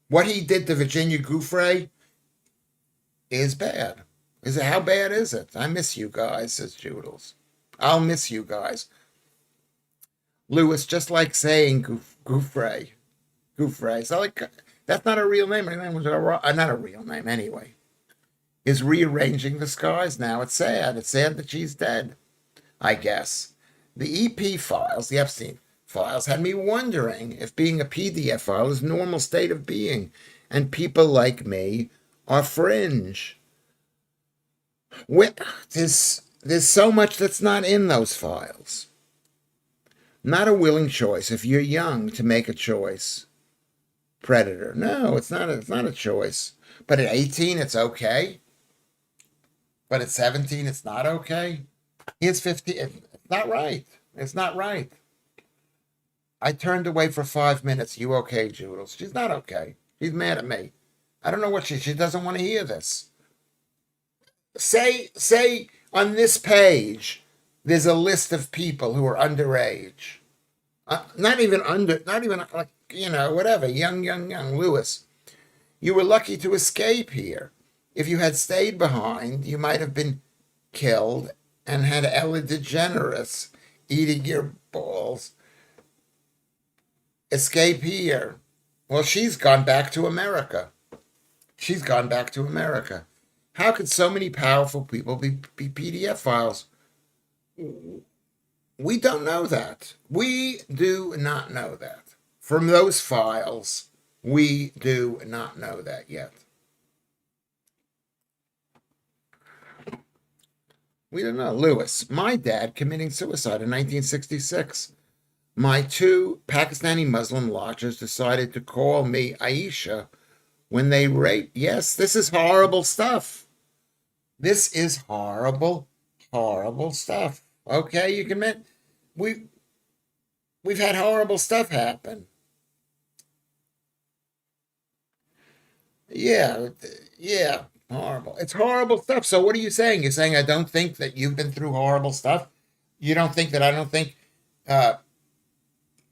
Speaker 1: What he did to Virginia Giuffre is bad. How bad is it? I miss you guys, says Joodles. I'll miss you guys. Lewis, just like saying Giuffre. So like, that's not a real name. Not a real name anyway. Is rearranging the skies now. It's sad. It's sad that she's dead, I guess. The EP files, the Epstein files, had me wondering if being a PDF file is a normal state of being, and people like me are fringe. There's so much that's not in those files. Not a willing choice. If you're young to make a choice, Predator. No, it's not a choice. But at 18, it's okay. But at 17, it's not okay. He's 50. It's not right. It's not right. I turned away for 5 minutes. You okay, Joodles? She's not okay. She's mad at me. I don't know what she doesn't want to hear this. Say on this page, there's a list of people who are underage. Not even like, whatever, young, Lewis. You were lucky to escape here. If you had stayed behind, you might have been killed and had Ella DeGeneres eating your balls. Escape here. Well, she's gone back to America. She's gone back to America. How could so many powerful people be PDF files? We don't know that. We do not know that. From those files, we do not know that yet. We don't know. Lewis, my dad committing suicide in 1966. My two Pakistani Muslim lodgers decided to call me Aisha when they raped. Yes, this is horrible stuff. This is horrible, horrible stuff. Okay, you can admit we've had horrible stuff happen. Yeah, yeah, horrible. It's horrible stuff. So what are you saying? You're saying I don't think that you've been through horrible stuff? You don't think that I don't think uh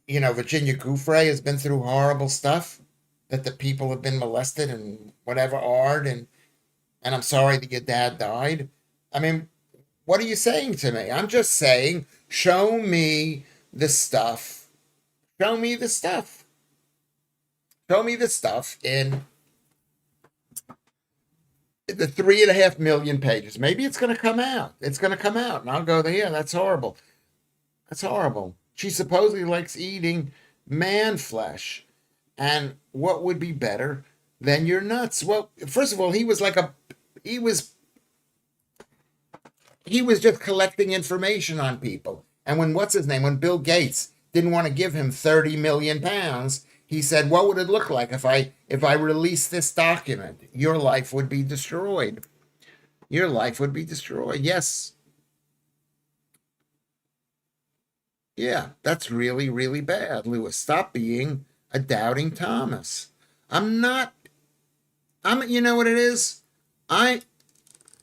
Speaker 1: Virginia Giuffre has been through horrible stuff, that the people have been molested and whatever art, and I'm sorry that your dad died. I mean, what are you saying to me? I'm just saying, show me the stuff. Show me the stuff. Show me the stuff in the 3.5 million pages. Maybe it's going to come out. It's going to come out, and I'll go there. Yeah, that's horrible. That's horrible. She supposedly likes eating man flesh. And what would be better than your nuts? Well, first of all, he was just collecting information on people. And when Bill Gates didn't want to give him 30 million pounds, he said, what would it look like if I release this document? Your life would be destroyed. Your life would be destroyed. Yes. Yeah, that's really, really bad, Lewis. Stop being a doubting Thomas. I'm not, you know what it is? I'm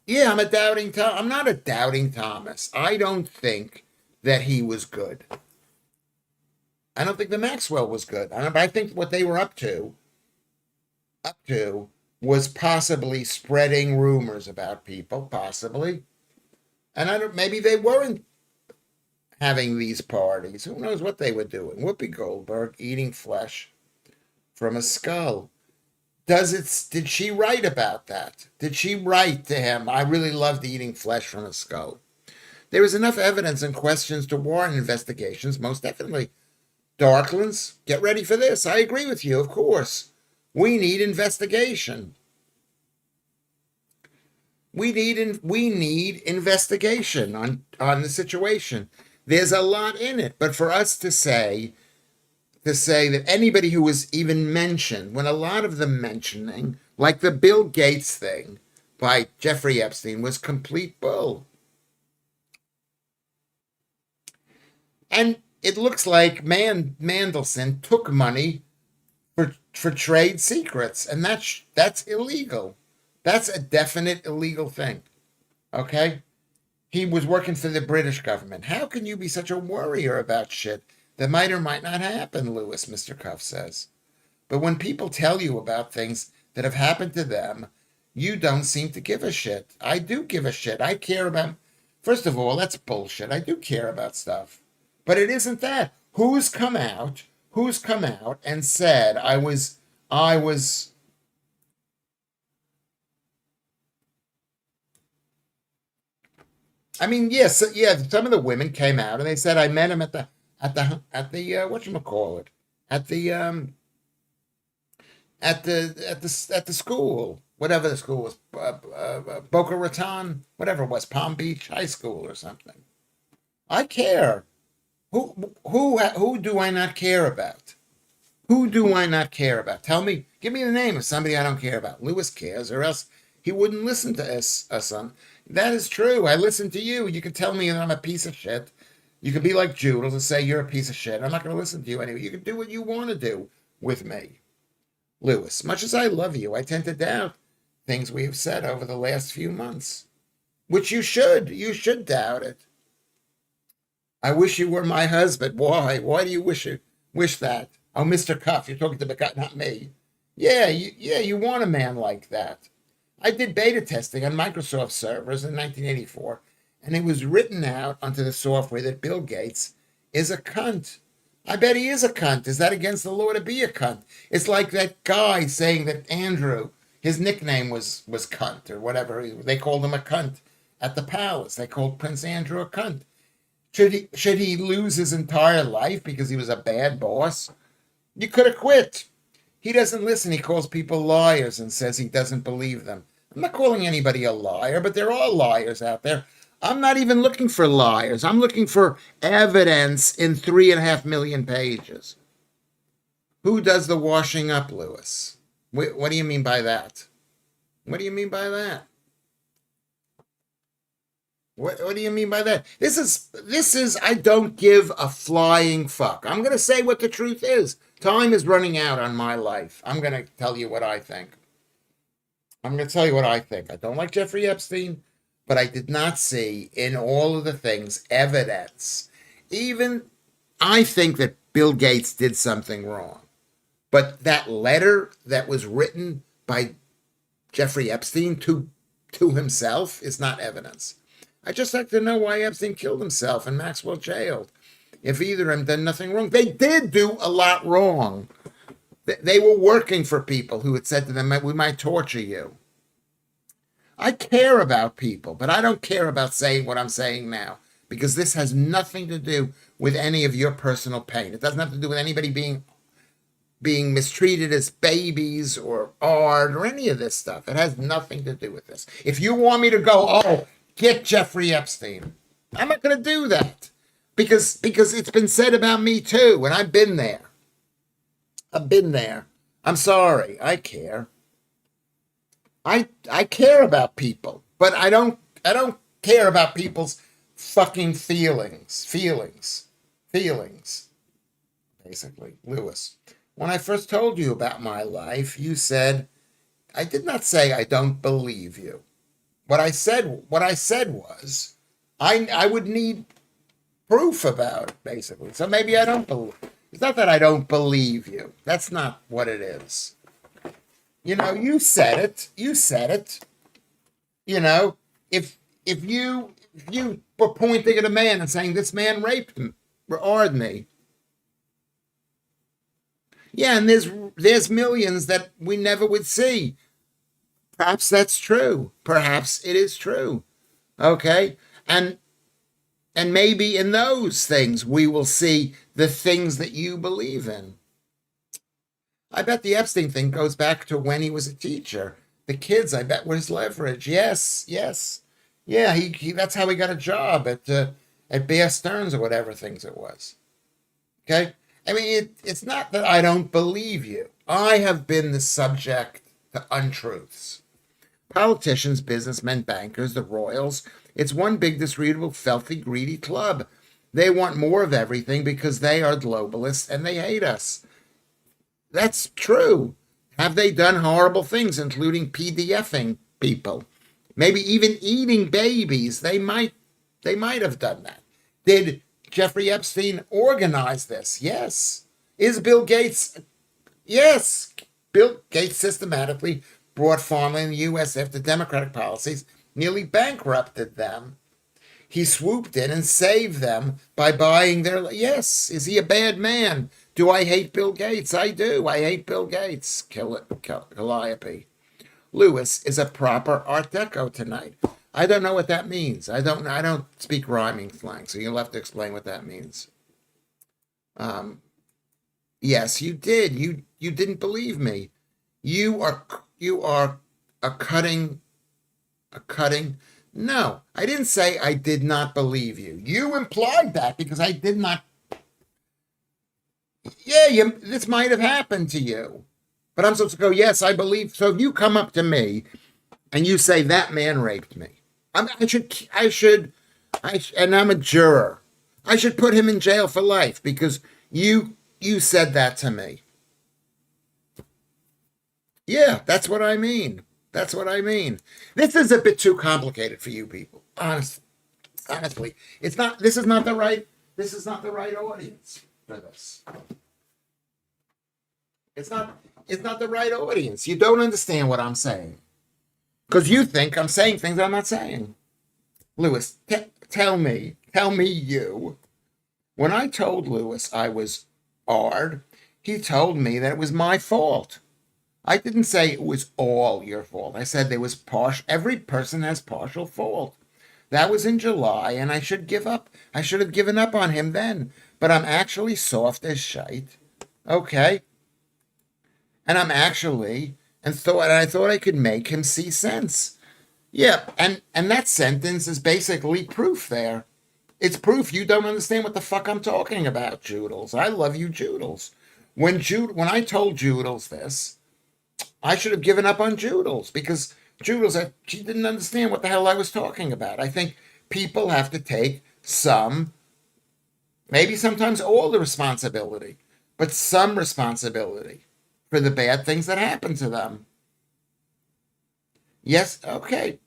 Speaker 1: a doubting Thomas. I'm not a doubting Thomas. I don't think that he was good. I don't think the Maxwell was good. I think what they were up to was possibly spreading rumors about people, possibly. And maybe they weren't having these parties. Who knows what they were doing? Whoopi Goldberg eating flesh from a skull. Did she write about that? Did she write to him, I really loved eating flesh from a skull? There is enough evidence and questions to warrant investigations, most definitely. Darklands, get ready for this. I agree with you, of course. We need investigation. We need investigation on the situation. There's a lot in it, but for us to say that anybody who was even mentioned, when a lot of the mentioning, like the Bill Gates thing by Jeffrey Epstein, was complete bull. And it looks like Mandelson took money for trade secrets, and that's illegal. That's a definite illegal thing. Okay? He was working for the British government. How can you be such a worrier about shit that might or might not happen, Lewis, Mr. Cuff says. But when people tell you about things that have happened to them, you don't seem to give a shit. I do give a shit. I care about, first of all, that's bullshit. I do care about stuff. But it isn't that. Who's come out and said I was I mean, yes, yeah, some of the women came out and they said I met him at the whatchamacallit, at the at the school, whatever the school was, Boca Raton, whatever it was, Palm Beach High School or something. I care. Who do I not care about? Who do I not care about? Tell me, give me the name of somebody I don't care about. Lewis cares, or else he wouldn't listen to us on. That is true. I listen to you. You can tell me that I'm a piece of shit. You can be like Judas and say you're a piece of shit. I'm not going to listen to you anyway. You can do what you want to do with me. Lewis, much as I love you, I tend to doubt things we have said over the last few months, which you should. You should doubt it. I wish you were my husband. Why? Why do you wish that? Oh, Mr. Cuff, you're talking to the guy, not me. Yeah, you want a man like that. I did beta testing on Microsoft servers in 1984, and it was written out onto the software that Bill Gates is a cunt. I bet he is a cunt. Is that against the law to be a cunt? It's like that guy saying that Andrew, his nickname was cunt or whatever. They called him a cunt at the palace. They called Prince Andrew a cunt. Should he lose his entire life because he was a bad boss? You could have quit. He doesn't listen. He calls people liars and says he doesn't believe them. I'm not calling anybody a liar, but there are liars out there. I'm not even looking for liars. I'm looking for evidence in 3.5 million pages. Who does the washing up, Lewis? What do you mean by that? What do you mean by that? What do you mean by that? This is I don't give a flying fuck. I'm going to say what the truth is. Time is running out on my life. I'm going to tell you what I think. I'm going to tell you what I think. I don't like Jeffrey Epstein, but I did not see in all of the things evidence. Even I think that Bill Gates did something wrong. But that letter that was written by Jeffrey Epstein to himself is not evidence. I just like to know why Epstein killed himself and Maxwell jailed. If either of them did nothing wrong. They did do a lot wrong. They were working for people who had said to them, we might torture you. I care about people, but I don't care about saying what I'm saying now, because this has nothing to do with any of your personal pain. It doesn't have to do with anybody being mistreated as babies or art or any of this stuff. It has nothing to do with this. If you want me to go, get Jeffrey Epstein, I'm not going to do that because it's been said about me too, and I've been there. I'm sorry. I care. I care about people, but I don't care about people's fucking feelings. Basically, Lewis. When I first told you about my life, you said, I did not say I don't believe you. What I said was, I would need proof about it, basically. So maybe I don't believe. It's not that I don't believe you. That's not what it is. You said it. If you were pointing at a man and saying this man raped me. Yeah, and there's millions that we never would see. Perhaps that's true. Perhaps it is true. Okay? And maybe in those things we will see the things that you believe in. I bet the Epstein thing goes back to when he was a teacher. The kids, I bet, were his leverage. Yes. Yeah, he that's how he got a job at Bear Stearns or whatever things it was. Okay? I mean, it's not that I don't believe you. I have been the subject to untruths. Politicians, businessmen, bankers, the royals, it's one big, disreputable, filthy, greedy club. They want more of everything because they are globalists and they hate us. That's true. Have they done horrible things, including PDFing people? Maybe even eating babies. They might have done that. Did Jeffrey Epstein organize this? Yes. Is Bill Gates? Yes. Bill Gates systematically brought farmland in the U.S. after Democratic policies nearly bankrupted them. He swooped in and saved them by buying their... Yes. Is he a bad man? Do I hate Bill Gates? I do. I hate Bill Gates. Calliope. Lewis is a proper Art Deco tonight. I don't know what that means. I don't speak rhyming slang, so you'll have to explain what that means. Yes, you did. You didn't believe me. You are a cutting. No, I didn't say I did not believe you. You implied that because I did not. Yeah, this might have happened to you, but I'm supposed to go, yes, I believe. So if you come up to me and you say that man raped me, and I'm a juror. I should put him in jail for life because you said that to me. Yeah, that's what I mean. That's what I mean. This is a bit too complicated for you people. Honestly, it's not. This is not the right. This is not the right audience for this. It's not. It's not the right audience. You don't understand what I'm saying because you think I'm saying things I'm not saying. Lewis, tell me you. When I told Lewis I was hard, he told me that it was my fault. I didn't say it was all your fault. I said there was partial. Every person has partial fault. That was in July, and I should give up. I should have given up on him then. But I'm actually soft as shite. Okay? And I'm actually I thought I could make him see sense. Yeah, and that sentence is basically proof there. It's proof you don't understand what the fuck I'm talking about, Joodles. I love you, Joodles. When I told Joodles this, I should have given up on Joodles because Joodles, she didn't understand what the hell I was talking about. I think people have to take some, maybe sometimes all the responsibility, but some responsibility for the bad things that happen to them. Yes, okay.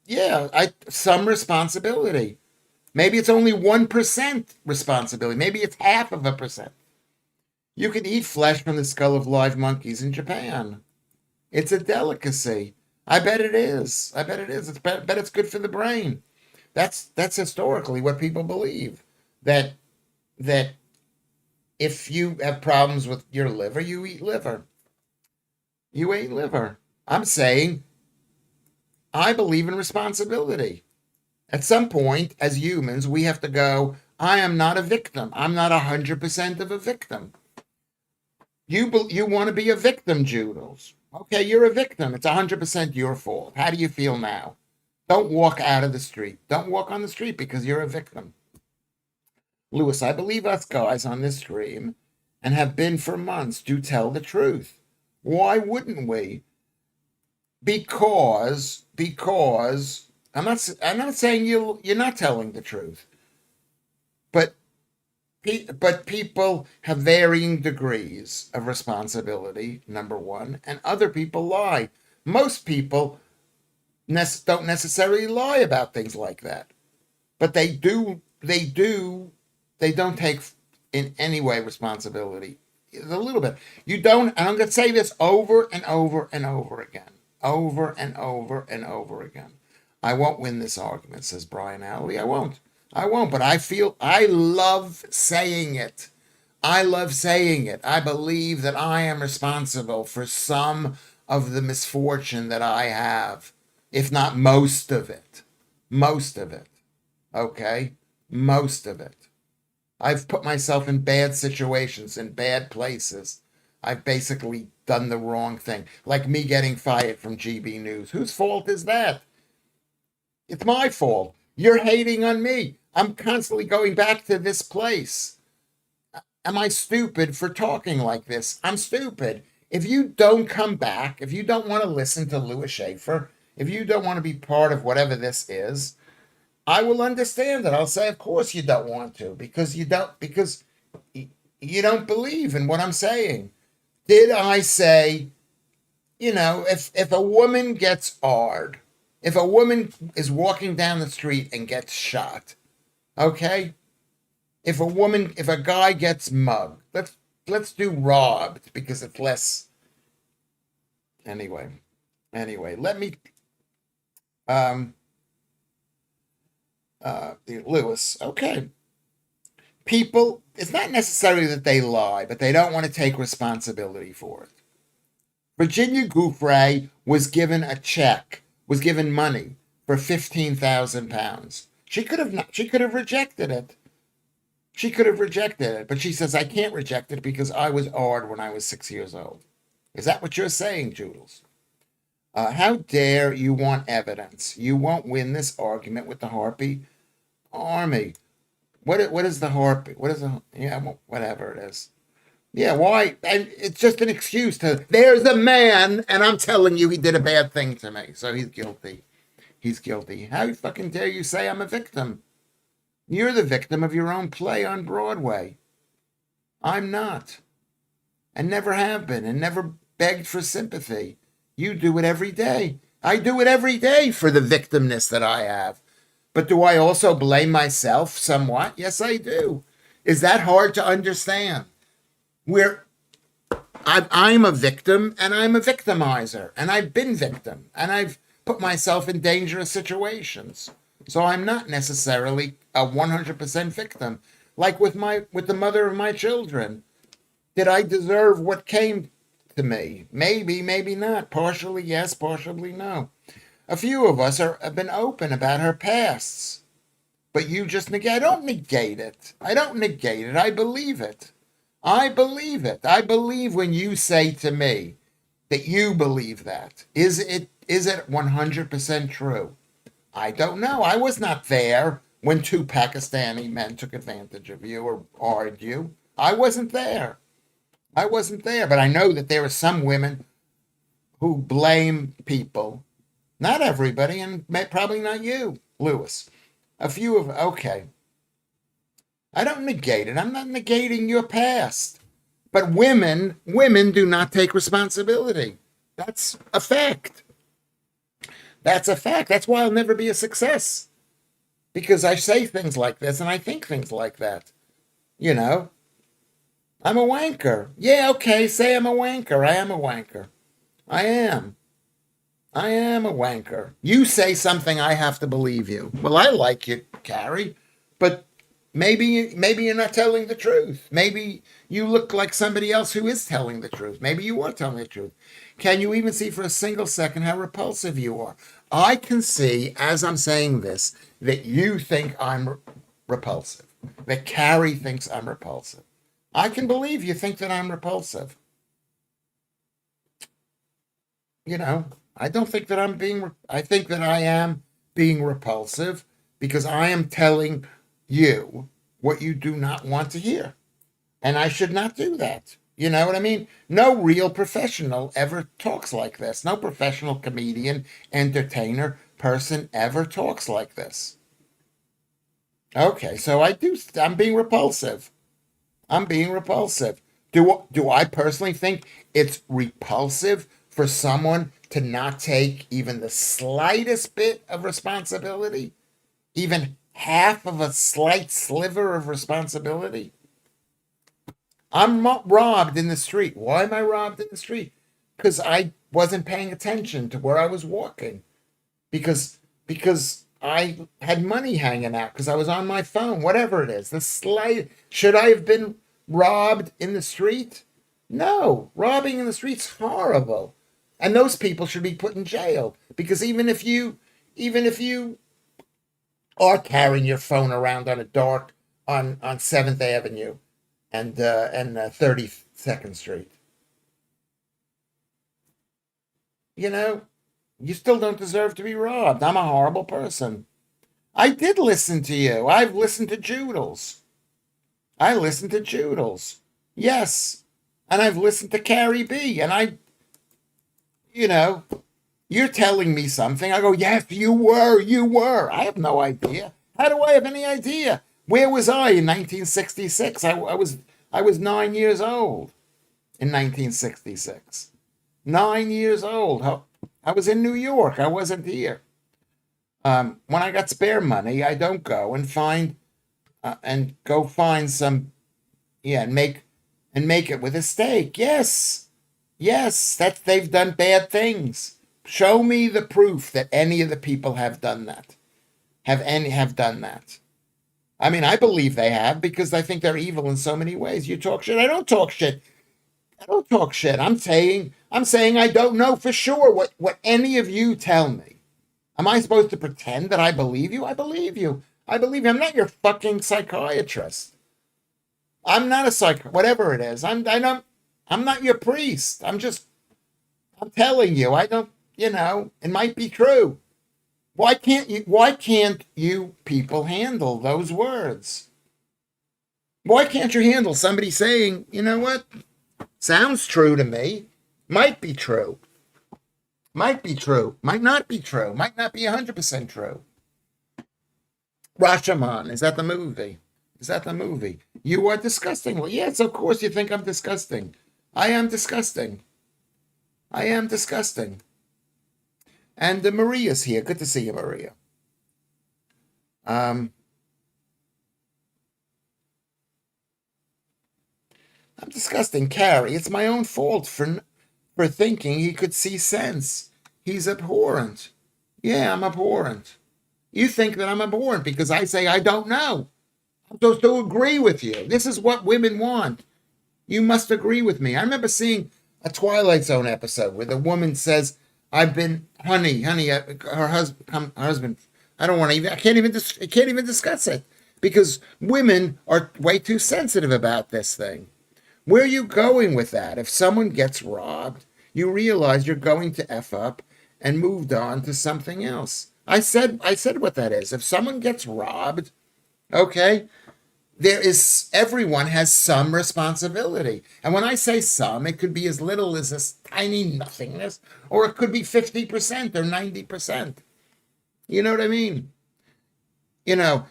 Speaker 1: Yeah, some responsibility. Maybe it's only 1% responsibility. Maybe it's half of a percent. You can eat flesh from the skull of live monkeys in Japan. It's a delicacy. I bet it is. I bet it is. Bet it's good for the brain. That's historically what people believe. That that if you have problems with your liver, you eat liver. You ate liver. I'm saying I believe in responsibility. At some point, as humans, we have to go, I am not a victim. I'm not 100% of a victim. You want to be a victim, Joodles. Okay, you're a victim. It's 100% your fault. How do you feel now? Don't walk out of the street. Don't walk on the street because you're a victim. Lewis, I believe us guys on this stream and have been for months do tell the truth. Why wouldn't we? Because I'm not saying you're not telling the truth. But people have varying degrees of responsibility, number one, and other people lie. Most people don't necessarily lie about things like that, but they don't take in any way responsibility. A little bit. You don't, and I'm going to say this over and over and over again. Over and over and over again. I won't win this argument, says Brian Alley. I won't. But I love saying it. I love saying it. I believe that I am responsible for some of the misfortune that I have, if not most of it. Most of it. Okay? Most of it. I've put myself in bad situations, in bad places. I've basically done the wrong thing. Like me getting fired from GB News. Whose fault is that? It's my fault. You're hating on me. I'm constantly going back to this place. Am I stupid for talking like this? I'm stupid. If you don't come back, if you don't want to listen to Lewis Schaffer, if you don't want to be part of whatever this is, I will understand it. I'll say, of course you don't want to, because you don't believe in what I'm saying. Did I say, if a woman gets hard, if a woman is walking down the street and gets shot, okay? If a guy gets mugged, let's do robbed because it's less. Anyway, let me Lewis, okay. People, it's not necessarily that they lie, but they don't want to take responsibility for it. Virginia Giuffre was given money for £15,000. She could have rejected it. She could have rejected it, but she says, I can't reject it because I was hard when I was 6 years old. Is that what you're saying, Joodles? How dare you want evidence? You won't win this argument with the Harpy Army. What is the Harpy? What is the, yeah, whatever it is. Yeah, why? And it's just an excuse to, there's a man, and I'm telling you he did a bad thing to me, so he's guilty. He's guilty. How fucking dare you say I'm a victim? You're the victim of your own play on Broadway. I'm not, and never have been, and never begged for sympathy. You do it every day. I do it every day for the victimness that I have. But do I also blame myself somewhat? Yes, I do. Is that hard to understand? Where I'm a victim and I'm a victimizer, and I've been victim, and I've put myself in dangerous situations. So I'm not necessarily a 100% victim. Like with the mother of my children, did I deserve what came to me? Maybe, maybe not. Partially yes, partially no. A few of us have been open about her pasts, but you just negate. I don't negate it. I don't negate it. I believe it. I believe it. I believe when you say to me that you believe that. Is it 100% true? I don't know. I was not there when two Pakistani men took advantage of you or harmed you. I wasn't there. I wasn't there, but I know that there are some women who blame people. Not everybody, and probably not you, Lewis. A few of, okay. I don't negate it. I'm not negating your past. But women do not take responsibility. That's a fact. That's a fact. That's why I'll never be a success. Because I say things like this and I think things like that. You know, I'm a wanker. Yeah, okay, say I'm a wanker. I am a wanker. I am. I am a wanker. You say something, I have to believe you. Well, I like you, Carrie, but maybe you're not telling the truth. Maybe you look like somebody else who is telling the truth. Maybe you are telling the truth. Can you even see for a single second how repulsive you are? I can see, as I'm saying this, that you think I'm repulsive, that Carrie thinks I'm repulsive. I can believe you think that I'm repulsive. You know, I don't think that I think that I am being repulsive because I am telling you what you do not want to hear. And I should not do that. You know what I mean? No real professional ever talks like this. No professional comedian, entertainer, person ever talks like this. Okay, so I'm being repulsive. I'm being repulsive. Do I personally think it's repulsive for someone to not take even the slightest bit of responsibility? Even half of a slight sliver of responsibility? I'm robbed in the street. Why am I robbed in the street? Because I wasn't paying attention to where I was walking. Because I had money hanging out because I was on my phone, whatever it is. The slight should I have been robbed in the street? No, robbing in the street's horrible. And those people should be put in jail because even if you are carrying your phone around on a dark on 7th Avenue and 32nd Street, you know, you still don't deserve to be robbed. I'm a horrible person. I did listen to you. I've listened to Joodles. I listened to Joodles. Yes. And I've listened to Carrie B. And you know, you're telling me something. I go, yes, you were. I have no idea. How do I have any idea? Where was I in 1966? I was 9 years old in 1966. 9 years old. I was in New York. I wasn't here. When I got spare money, I don't go and go find some, yeah, and make it with a steak. Yes, yes, that they've done bad things. Show me the proof that any of the people have done that. Have done that. I mean, I believe they have because I think they're evil in so many ways. You talk shit. I don't talk shit. I don't talk shit. I'm saying I don't know for sure what any of you tell me. Am I supposed to pretend that I believe you? I believe you. I believe you. I'm not your fucking psychiatrist. I'm not a whatever it is. I'm not your priest. I'm telling you. I don't, it might be true. Why can't you people handle those words? Why can't you handle somebody saying, you know what? Sounds true to me. Might be true. Might be true. Might not be true. Might not be 100% true. Rashomon, is that the movie? Is that the movie? You are disgusting. Well, yes, of course you think I'm disgusting. I am disgusting. I am disgusting. And Maria's here. Good to see you, Maria. I'm disgusting. Carrie, it's my own fault for thinking he could see sense. He's abhorrent. Yeah, I'm abhorrent. You think that I'm abhorrent because I say I don't know. I'm supposed to agree with you. This is what women want. You must agree with me. I remember seeing a Twilight Zone episode where the woman says, "I've been, honey, her husband. I don't want to even. I can't even discuss it because women are way too sensitive about this thing." Where are you going with that? If someone gets robbed, you realize you're going to F up and moved on to something else. I said what that is. If someone gets robbed, okay, everyone has some responsibility. And when I say some, it could be as little as this tiny nothingness, or it could be 50% or 90%. You know what I mean? You know,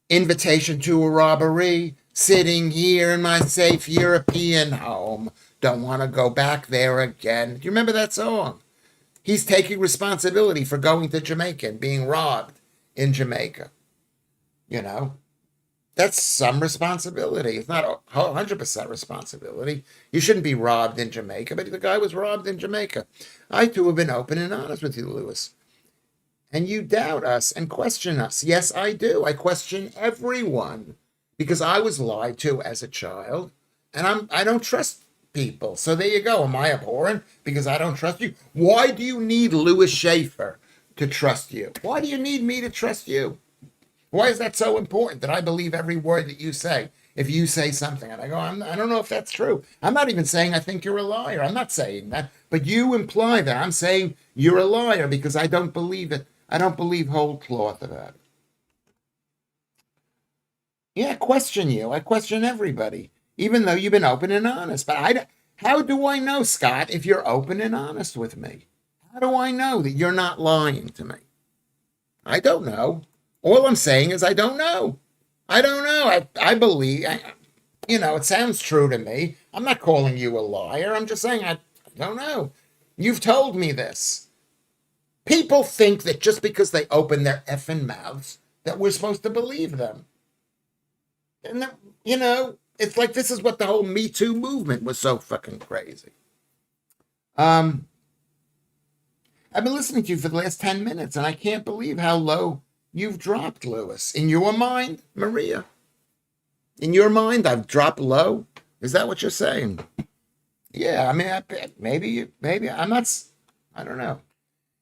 Speaker 1: invitation to a robbery, sitting here in my safe European home. Don't want to go back there again. Do you remember that song? He's taking responsibility for going to Jamaica and being robbed in Jamaica. You know, that's some responsibility. It's not 100% responsibility. You shouldn't be robbed in Jamaica, but the guy was robbed in Jamaica. I too have been open and honest with you, Lewis. And you doubt us and question us. Yes, I do. I question everyone because I was lied to as a child, and I don't trust people. So there you go. Am I abhorrent because I don't trust you? Why do you need Lewis Schaffer to trust you? Why do you need me to trust you? Why is that so important that I believe every word that you say? If you say something and I go, I don't know if that's true. I'm not even saying I think you're a liar. I'm not saying that. But you imply that I'm saying you're a liar because I don't believe it. I don't believe whole cloth about it. Yeah, I question you. I question everybody, even though you've been open and honest. But how do I know, Scott, if you're open and honest with me? How do I know that you're not lying to me? I don't know. All I'm saying is I don't know. I don't know. I believe, it sounds true to me. I'm not calling you a liar. I'm just saying I don't know. You've told me this. People think that just because they open their effing mouths that we're supposed to believe them. And, it's like this is what the whole Me Too movement was so fucking crazy. I've been listening to you for the last 10 minutes, and I can't believe how low you've dropped, Lewis. In your mind, Maria? In your mind, I've dropped low? Is that what you're saying? Yeah, I mean, maybe, I'm not, I don't know.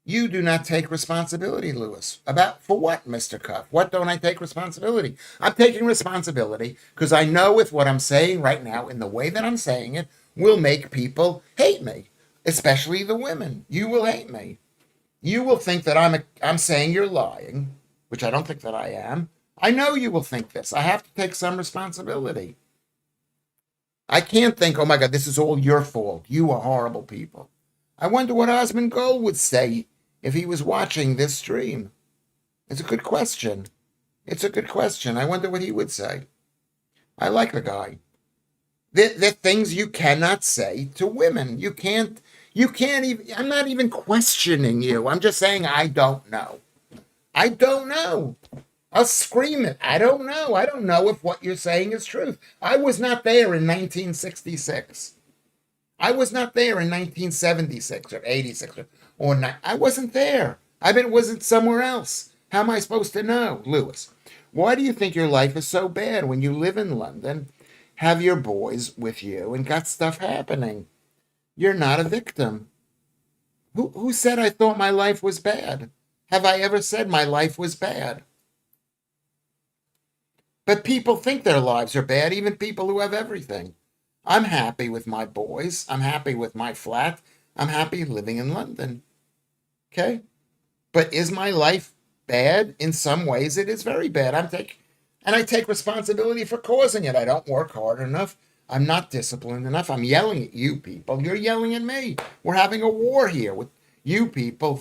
Speaker 1: You do not take responsibility, Lewis. For what, Mr. Cuff? What don't I take responsibility? I'm taking responsibility because I know with what I'm saying right now, in the way that I'm saying it, will make people hate me, especially the women. You will hate me. You will think that I'm saying you're lying, which I don't think that I am. I know you will think this. I have to take some responsibility. I can't think, oh my God, this is all your fault. You are horrible people. I wonder what Osmond Gold would say if he was watching this stream. It's a good question. It's a good question. I wonder what he would say. I like the guy. There are things you cannot say to women. You can't even, I'm not even questioning you. I'm just saying I don't know. I don't know. I'll scream it. I don't know. I don't know if what you're saying is truth. I was not there in 1966. I was not there in 1976 or 86 or 9. I wasn't there. Wasn't somewhere else. How am I supposed to know, Lewis? Why do you think your life is so bad when you live in London, have your boys with you, and got stuff happening? You're not a victim. Who said I thought my life was bad? Have I ever said my life was bad? But people think their lives are bad, even people who have everything. I'm happy with my boys. I'm happy with my flat. I'm happy living in London. Okay? But is my life bad? In some ways, it is very bad. I take responsibility for causing it. I don't work hard enough. I'm not disciplined enough. I'm yelling at you people. You're yelling at me. We're having a war here with you people.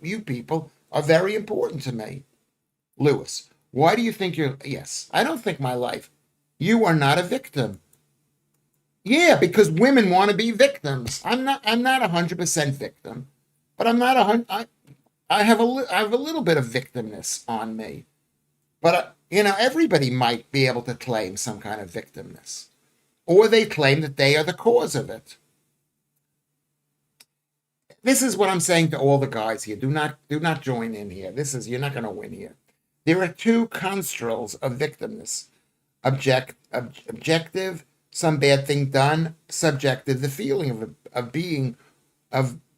Speaker 1: You people are very important to me. Lewis, Why do you think you're, yes, I don't think my life. You are not a victim. Yeah, because women want to be victims. I'm not 100% victim, but I'm not a hundred. I have a little bit of victimness on me. But everybody might be able to claim some kind of victimness, or they claim that they are the cause of it. This is what I'm saying to all the guys here. Do not join in here. You're not going to win here. There are two construals of victimness: objective, some bad thing done; subjective, the feeling of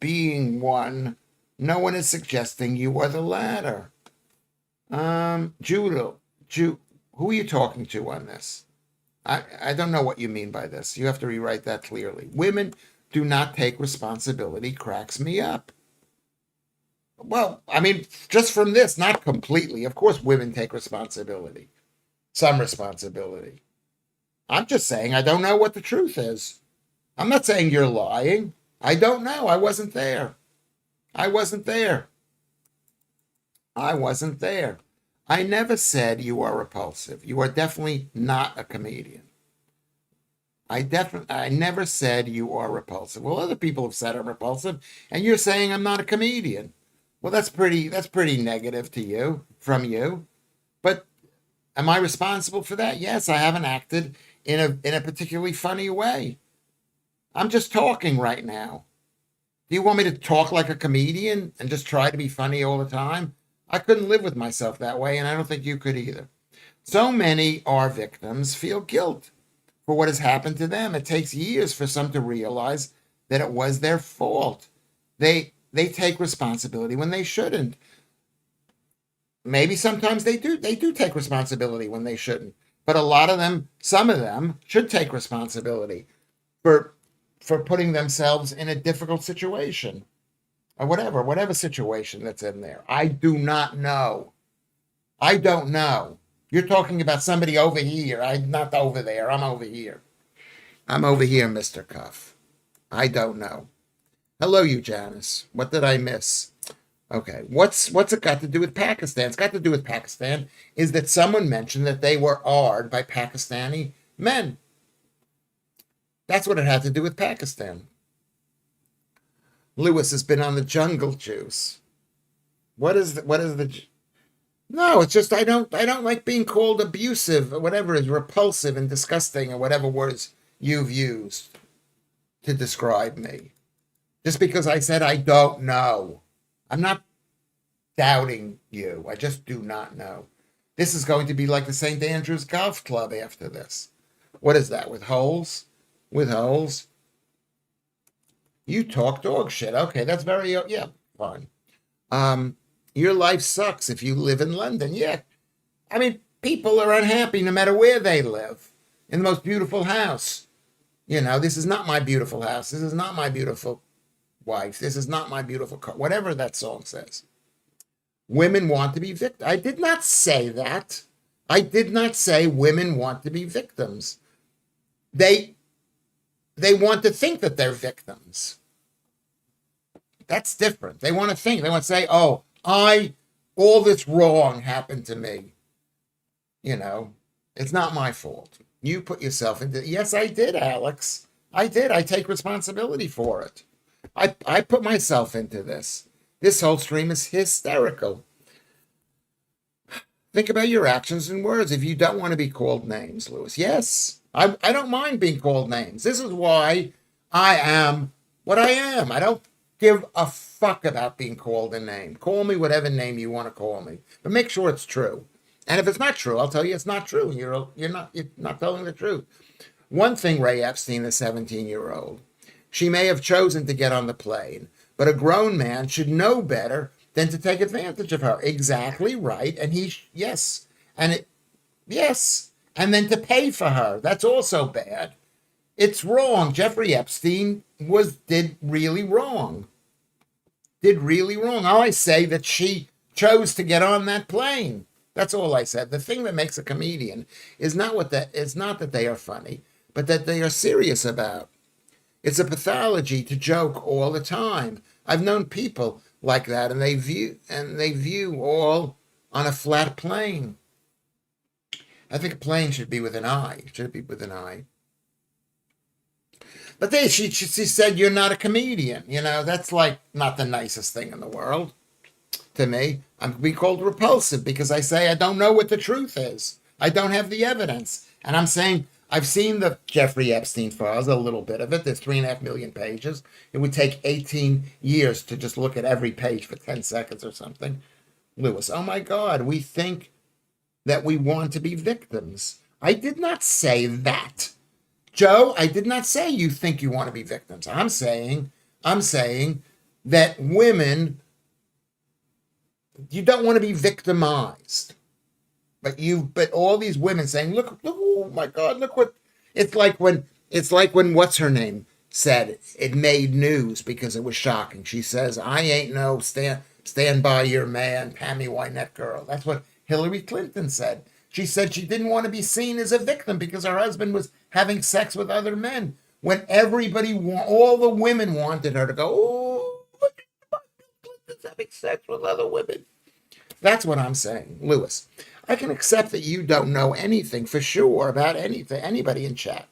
Speaker 1: being one. No one is suggesting you are the latter. Judo, who are you talking to on this? I don't know what you mean by this. You have to rewrite that clearly. Women do not take responsibility cracks me up. Well, I mean, just from this, not completely. Of course, women take responsibility, some responsibility. I'm just saying I don't know what the truth is. I'm not saying you're lying. I don't know. I wasn't there. I wasn't there. I wasn't there. I never said you are repulsive. You are definitely not a comedian. I never said you are repulsive. Well, other people have said I'm repulsive, and you're saying I'm not a comedian. Well, that's pretty negative to you, from you. But am I responsible for that? Yes, I haven't acted in a particularly funny way. I'm just talking right now. Do you want me to talk like a comedian and just try to be funny all the time? I couldn't live with myself that way, and I don't think you could either. So many our victims feel guilt for what has happened to them. It takes years for some to realize that it was their fault. They take responsibility when they shouldn't. Maybe sometimes they do. They do take responsibility when they shouldn't. But a lot of them, some of them, should take responsibility for putting themselves in a difficult situation, or whatever situation that's in there. I do not know. I don't know. You're talking about somebody over here. I'm not over there. I'm over here. I'm over here, Mr. Cuff. I don't know. Hello, you Janice. What did I miss? Okay. What's it got to do with Pakistan? It's got to do with Pakistan is that someone mentioned that they were awed by Pakistani men. That's what it had to do with Pakistan. Lewis has been on the jungle juice. What is the No, it's just I don't like being called abusive or whatever is repulsive and disgusting or whatever words you've used to describe me. Just because I said I don't know. I'm not doubting you. I just do not know. This is going to be like the St. Andrew's Golf Club after this. What is that, with holes? With holes? You talk dog shit. Okay, that's very, yeah, fine. Your life sucks if you live in London. Yeah. I mean, people are unhappy no matter where they live. In the most beautiful house. This is not my beautiful house. This is not my beautiful wife. This is not my beautiful car. Whatever that song says. Women want to be victims. I did not say that. I did not say women want to be victims. They want to think that they're victims. That's different. They want to think. They want to say, oh, all this wrong happened to me. It's not my fault. You put yourself into, yes, I did, Alex. I did. I take responsibility for it. I put myself into this. This whole stream is hysterical. Think about your actions and words. If you don't want to be called names, Lewis, yes, I don't mind being called names. This is why I am what I am. I don't give a fuck about being called a name. Call me whatever name you want to call me, but make sure it's true. And if it's not true, I'll tell you it's not true. You're not telling the truth. One thing, Ray Epstein, the 17-year-old, she may have chosen to get on the plane, but a grown man should know better than to take advantage of her. Exactly right. And yes. Yes. And then to pay for her. That's also bad. It's wrong. Jeffrey Epstein did really wrong. Did really wrong. I say that she chose to get on that plane. That's all I said. The thing that makes a comedian is not that they are funny, but that they are serious about. It's a pathology to joke all the time. I've known people like that, and they view all on a flat plane. I think a plane should be with an I. Should it be with an I? But she said you're not a comedian. That's like not the nicest thing in the world to me. I'm be called repulsive because I say I don't know what the truth is. I don't have the evidence. And I'm saying I've seen the Jeffrey Epstein files, a little bit of it. There's 3.5 million pages. It would take 18 years to just look at every page for 10 seconds or something. Lewis, oh my God, we think that we want to be victims. I did not say that. Joe, I did not say you think you want to be victims. I'm saying that women, you don't want to be victimized. But all these women saying, look, oh my God, look what it's like when what's her name said it made news because it was shocking. She says, I ain't no stand by your man, Pammy Wynette girl. That's what Hillary Clinton said. She said she didn't want to be seen as a victim because her husband was having sex with other men. When all the women wanted her to go, oh, look at Clinton's having sex with other women. That's what I'm saying, Lewis. I can accept that you don't know anything for sure about anybody in chat,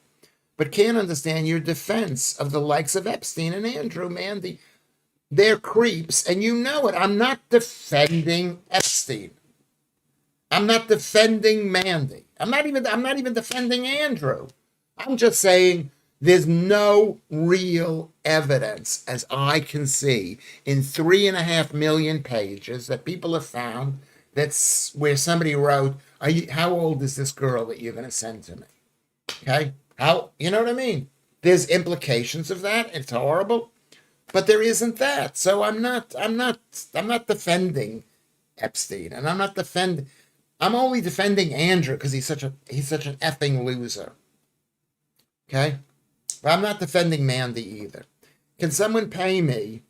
Speaker 1: but can't understand your defense of the likes of Epstein and Andrew, Mandy. They're creeps, and you know it. I'm not defending Epstein. I'm not defending Mandy. I'm not even defending Andrew. I'm just saying there's no real evidence, as I can see, in 3.5 million pages that people have found that's where somebody wrote, how old is this girl that you're going to send to me? Okay? You know what I mean? There's implications of that. It's horrible, but there isn't that. So I'm not defending Epstein, and I'm only defending Andrew because he's such an effing loser. Okay? But I'm not defending Mandy either. Can someone pay me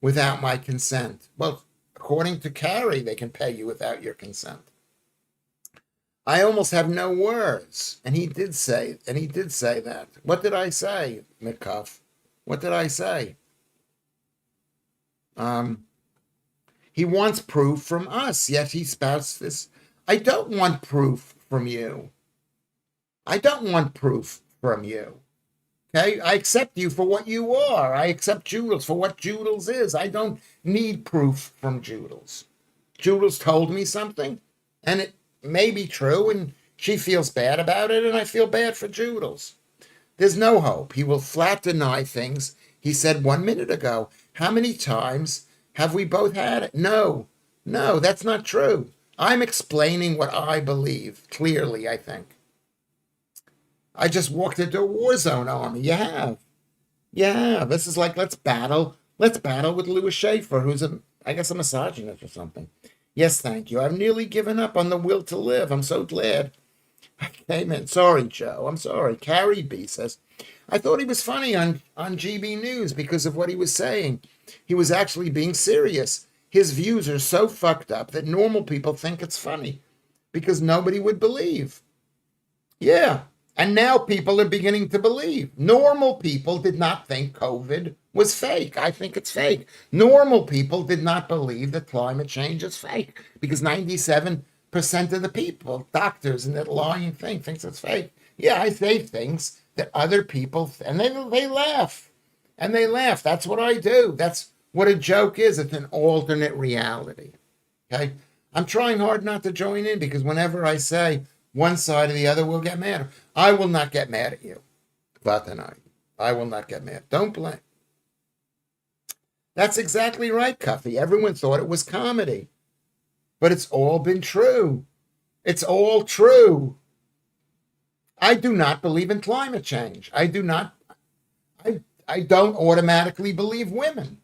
Speaker 1: without my consent? Well, according to Carrie, they can pay you without your consent. I almost have no words. And he did say that. What did I say, McCuff? What did I say? He wants proof from us, yet he spouts this. I don't want proof from you. I don't want proof from you. Okay? I accept you for what you are. I accept Joodles for what Joodles is. I don't need proof from Joodles. Joodles told me something, and it may be true, and she feels bad about it, and I feel bad for Joodles. There's no hope. He will flat deny things he said 1 minute ago. How many times have we both had it? No, that's not true. I'm explaining what I believe clearly, I think. I just walked into a war zone army. You have. This is like, let's battle with Lewis Schaffer, who's I guess a misogynist or something. Yes, thank you. I've nearly given up on the will to live. I'm so glad I came in. Sorry, Joe. I'm sorry. Carrie B says, I thought he was funny on GB News because of what he was saying. He was actually being serious. His views are so fucked up that normal people think it's funny because nobody would believe. Yeah. And now people are beginning to believe. Normal people did not think COVID was fake. I think it's fake. Normal people did not believe that climate change is fake because 97% of the people, doctors and that lying thing, thinks it's fake. Yeah, I say things that other people, and they laugh. And they laugh. That's what I do. That's what a joke is. It's an alternate reality. Okay? I'm trying hard not to join in because whenever I say one side or the other will get mad, I will not get mad at you. Vatanai. I will not get mad. Don't blame. That's exactly right, Cuffy. Everyone thought it was comedy. But it's all been true. It's all true. I do not believe in climate change. I don't automatically believe women.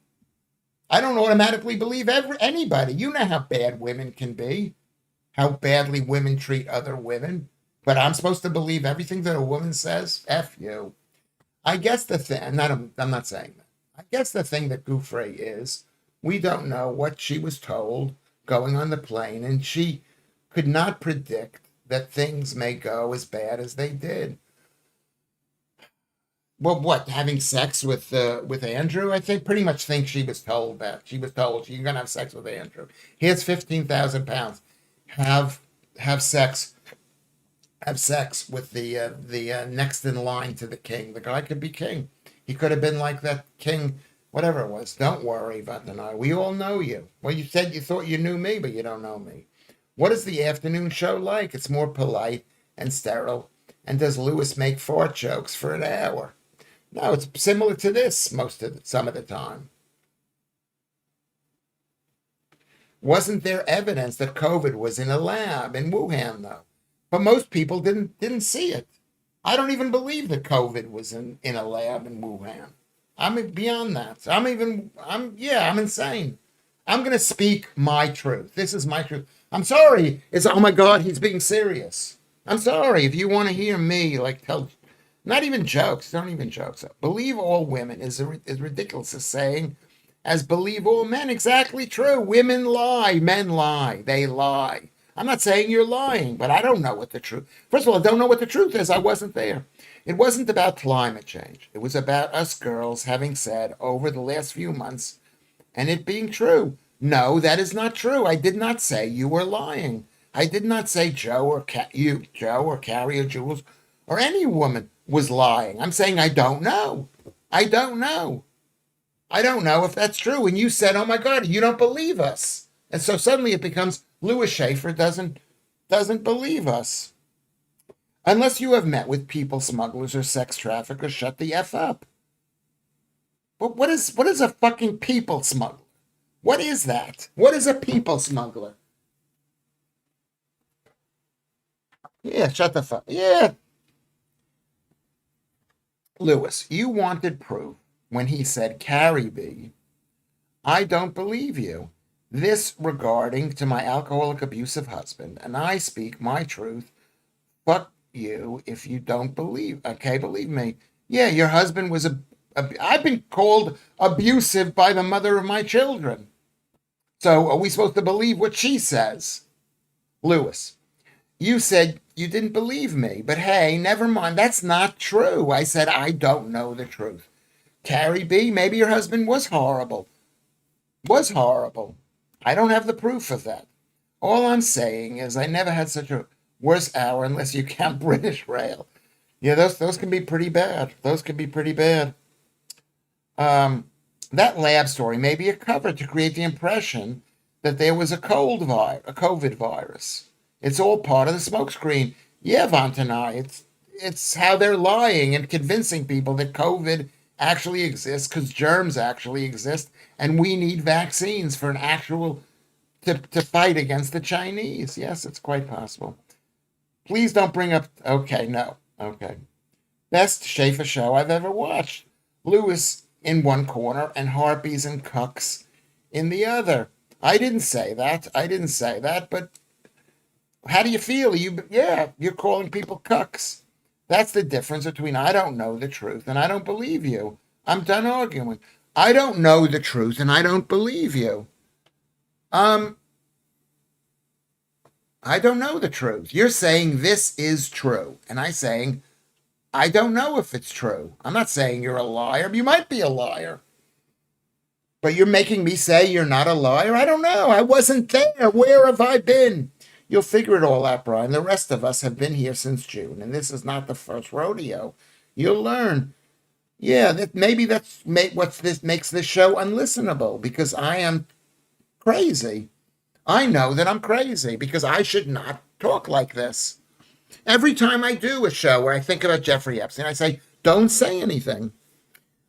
Speaker 1: I don't automatically believe anybody. You know how bad women can be, how badly women treat other women. But I'm supposed to believe everything that a woman says? F you. I guess the thing, I'm not saying that. I guess the thing that Gouffre is, we don't know what she was told going on the plane, and she could not predict that things may go as bad as they did. Well, what, having sex with Andrew? I pretty much think she was told that. She was told you're going to have sex with Andrew. Here's 15,000 pounds. Have sex have sex with the next in line to the king. The guy could be king. He could have been like that king, whatever it was. Don't worry, Vatana. We all know you. Well, you said you thought you knew me, but you don't know me. What is the afternoon show like? It's more polite and sterile. And does Lewis make fart jokes for an hour? No, it's similar to this some of the time. Wasn't there evidence that COVID was in a lab in Wuhan though? But most people didn't see it. I don't even believe that COVID was in a lab in Wuhan. I'm beyond that. I'm insane. I'm gonna speak my truth. This is my truth. I'm sorry. It's oh my God, he's being serious. I'm sorry. If you want to hear me like tell not even jokes, don't even jokes. Believe all women is ridiculous as saying as believe all men. Exactly true. Women lie, men lie, they lie. I'm not saying you're lying, but I don't know what the truth. First of all, I don't know what the truth is. I wasn't there. It wasn't about climate change. It was about us girls having said over the last few months, and it being true. No, that is not true. I did not say you were lying. I did not say Joe or Joe or Carrie or Jules or any woman was lying. I'm saying I don't know. I don't know. I don't know if that's true. And you said, "Oh my God, you don't believe us." And so suddenly it becomes Lewis Schaffer doesn't believe us. Unless you have met with people smugglers or sex traffickers, shut the F up. But what is a fucking people smuggler? What is that? What is a people smuggler? Yeah, shut the fuck. Yeah. Lewis, you wanted proof when he said Carrie B. I don't believe you. This regarding to my alcoholic abusive husband, and I speak my truth. Fuck you if you don't believe. Okay, believe me. Yeah, your husband was I've been called abusive by the mother of my children. So are we supposed to believe what she says? Lewis, you said you didn't believe me, but hey, never mind. That's not true. I said I don't know the truth. Carrie B, maybe your husband was horrible. Was horrible. I don't have the proof of that. All I'm saying is I never had such a worse hour unless you count British Rail. Yeah, those can be pretty bad. Those can be pretty bad. That lab story may be a cover to create the impression that there was a COVID virus. It's all part of the smokescreen. Yeah, Vantanai, it's how they're lying and convincing people that COVID actually exists because germs actually exist, and we need vaccines for an actual to fight against the Chinese. Yes, it's quite possible. Please don't bring up. Okay, no. Okay. Best Schaffer show I've ever watched. Lewis in one corner and harpies and cucks in the other. I didn't say that. I didn't say that. But how do you feel? You're calling people cucks. That's the difference between I don't know the truth and I don't believe you. I'm done arguing. I don't know the truth and I don't believe you. I don't know the truth. You're saying this is true, and I'm saying I don't know if it's true. I'm not saying you're a liar. You might be a liar. But you're making me say you're not a liar? I don't know. I wasn't there. Where have I been? You'll figure it all out, Brian. The rest of us have been here since June, and this is not the first rodeo. You'll learn. Yeah, this makes this show unlistenable because I am crazy. I know that I'm crazy because I should not talk like this. Every time I do a show where I think about Jeffrey Epstein, I say, don't say anything.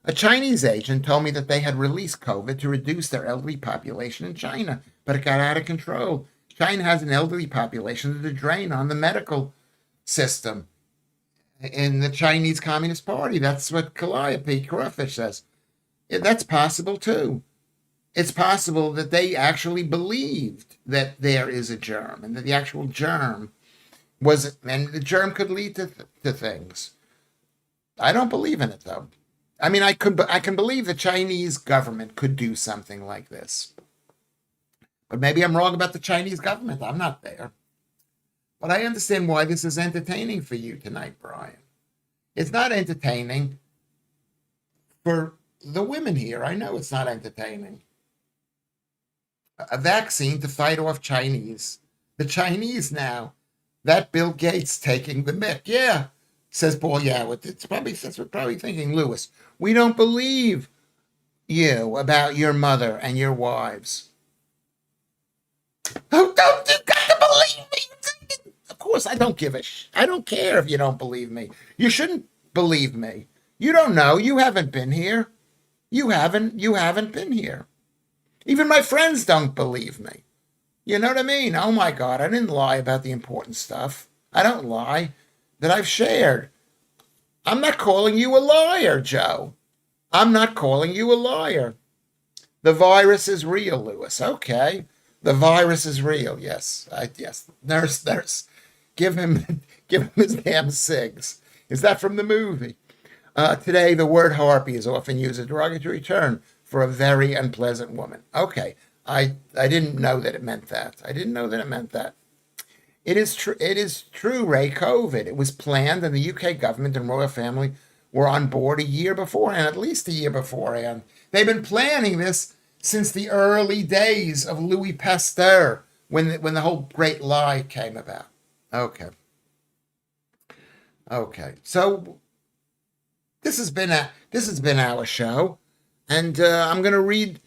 Speaker 1: A Chinese agent told me that they had released COVID to reduce their elderly population in China, but it got out of control. China has an elderly population that's a drain on the medical system in the Chinese Communist Party. That's what Calliope Crawfish says. Yeah, that's possible too. It's possible that they actually believed that there is a germ and that the actual germ and the germ could lead to things. I don't believe in it though. I mean, I can believe the Chinese government could do something like this. But maybe I'm wrong about the Chinese government. I'm not there. But I understand why this is entertaining for you tonight, Brian. It's not entertaining for the women here. I know it's not entertaining. A vaccine to fight off Chinese. The Chinese now That Bill Gates taking the mick. Yeah, says Paul. Yeah, it's probably that's what probably thinking Lewis. We don't believe you about your mother and your wives. Oh, don't you got to believe me? Of course, I don't give a I don't care if you don't believe me. You shouldn't believe me. You don't know. You haven't been here. You haven't been here. Even my friends don't believe me. You know what I mean? Oh my God, I didn't lie about the important stuff. I don't lie that I've shared. I'm not calling you a liar, Joe. I'm not calling you a liar. The virus is real, Lewis. Okay. The virus is real. Yes. Yes. Nurse. Give him give him his damn cigs. Is that from the movie? Today, the word harpy is often used as a derogatory term for a very unpleasant woman. Okay, I didn't know that it meant that. I didn't know that it meant that. It is true. It is true, Ray. COVID. It was planned, and the UK government and royal family were on board a year beforehand, at least a year beforehand. They've been planning this since the early days of Louis Pasteur, when the whole great lie came about. Okay. Okay. So this has been our show, and I'm going to read.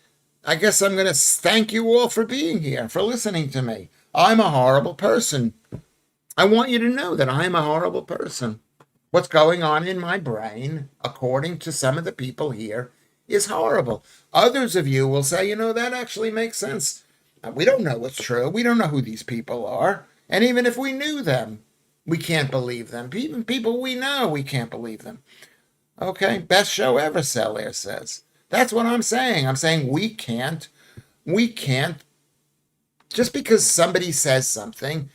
Speaker 1: I guess I'm going to thank you all for being here, for listening to me. I'm a horrible person. I want you to know that I am a horrible person. What's going on in my brain, according to some of the people here, is horrible. Others of you will say, that actually makes sense. We don't know what's true. We don't know who these people are. And even if we knew them, we can't believe them. Even people we know, we can't believe them. Okay, best show ever, Celia says. That's what I'm saying. I'm saying we can't, just because somebody says something,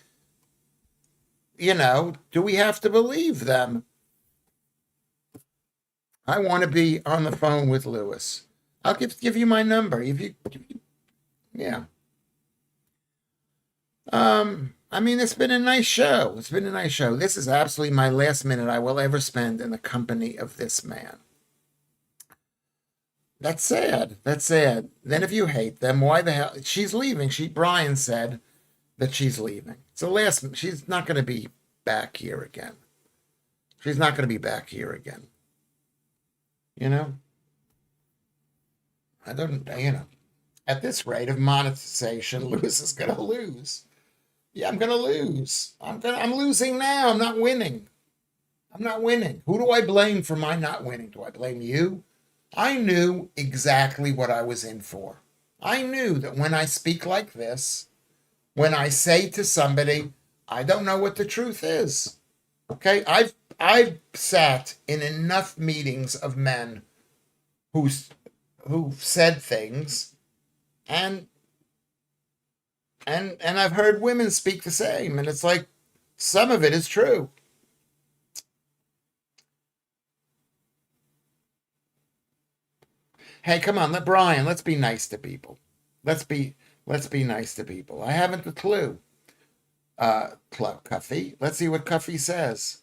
Speaker 1: do we have to believe them? I want to be on the phone with Lewis. I'll give you my number. Yeah. I mean, it's been a nice show. It's been a nice show. This is absolutely my last minute I will ever spend in the company of this man. That's sad. That's sad. Then if you hate them, why the hell? She's leaving. Brian said that she's leaving. She's not going to be back here again. She's not going to be back here again. I don't, at this rate of monetization, Lewis is going to lose. Yeah, I'm going to lose. I'm losing now. I'm not winning. I'm not winning. Who do I blame for my not winning? Do I blame you? I knew exactly what I was in for. I knew that when I speak like this, when I say to somebody, I don't know what the truth is. Okay? I've sat in enough meetings of men who've said things, and I've heard women speak the same, and it's like some of it is true. Hey, come on, Brian, let's be nice to people. Let's be nice to people. I haven't a clue. Cuffy. Let's see what Cuffy says.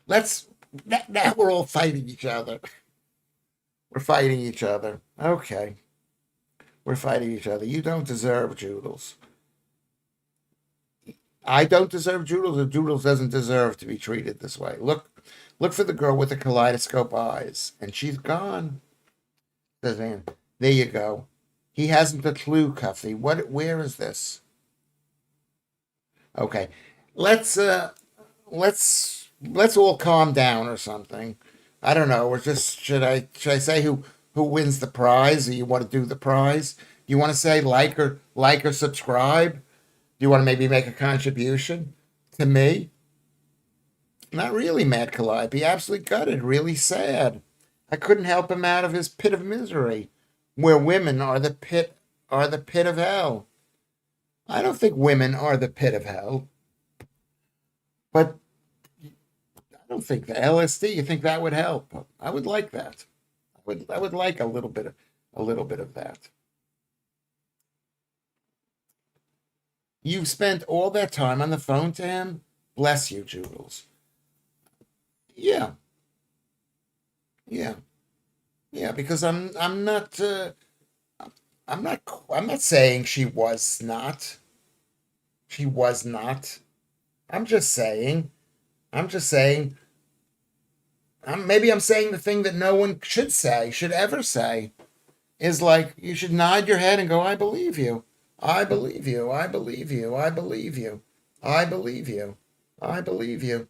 Speaker 1: Now we're all fighting each other. We're fighting each other. Okay. We're fighting each other. You don't deserve Joodles. I don't deserve Joodles, or Joodles doesn't deserve to be treated this way. Look for the girl with the kaleidoscope eyes, and she's gone. Says Ann. There you go. He hasn't a clue, Cuffy. Where is this? Okay. Let's all calm down or something. I don't know. Or just should I say who wins the prize? Or you want to do the prize? Do you want to say like or subscribe? Do you want to maybe make a contribution to me? Not really, Matt Calliope. Absolutely gutted. Really sad. I couldn't help him out of his pit of misery, where women are the pit of hell. I don't think women are the pit of hell, but I don't think the LSD. You think that would help? I would like that. I would like a little bit of that. You've spent all that time on the phone to him? Bless you, Joodles. Yeah. Yeah. Yeah, because I'm not I'm not saying she was not. She was not. I'm just saying. I'm just saying. Maybe I'm saying the thing that no one should say, should ever say, is like you should nod your head and go, "I believe you. I believe you. I believe you. I believe you. I believe you. I believe you."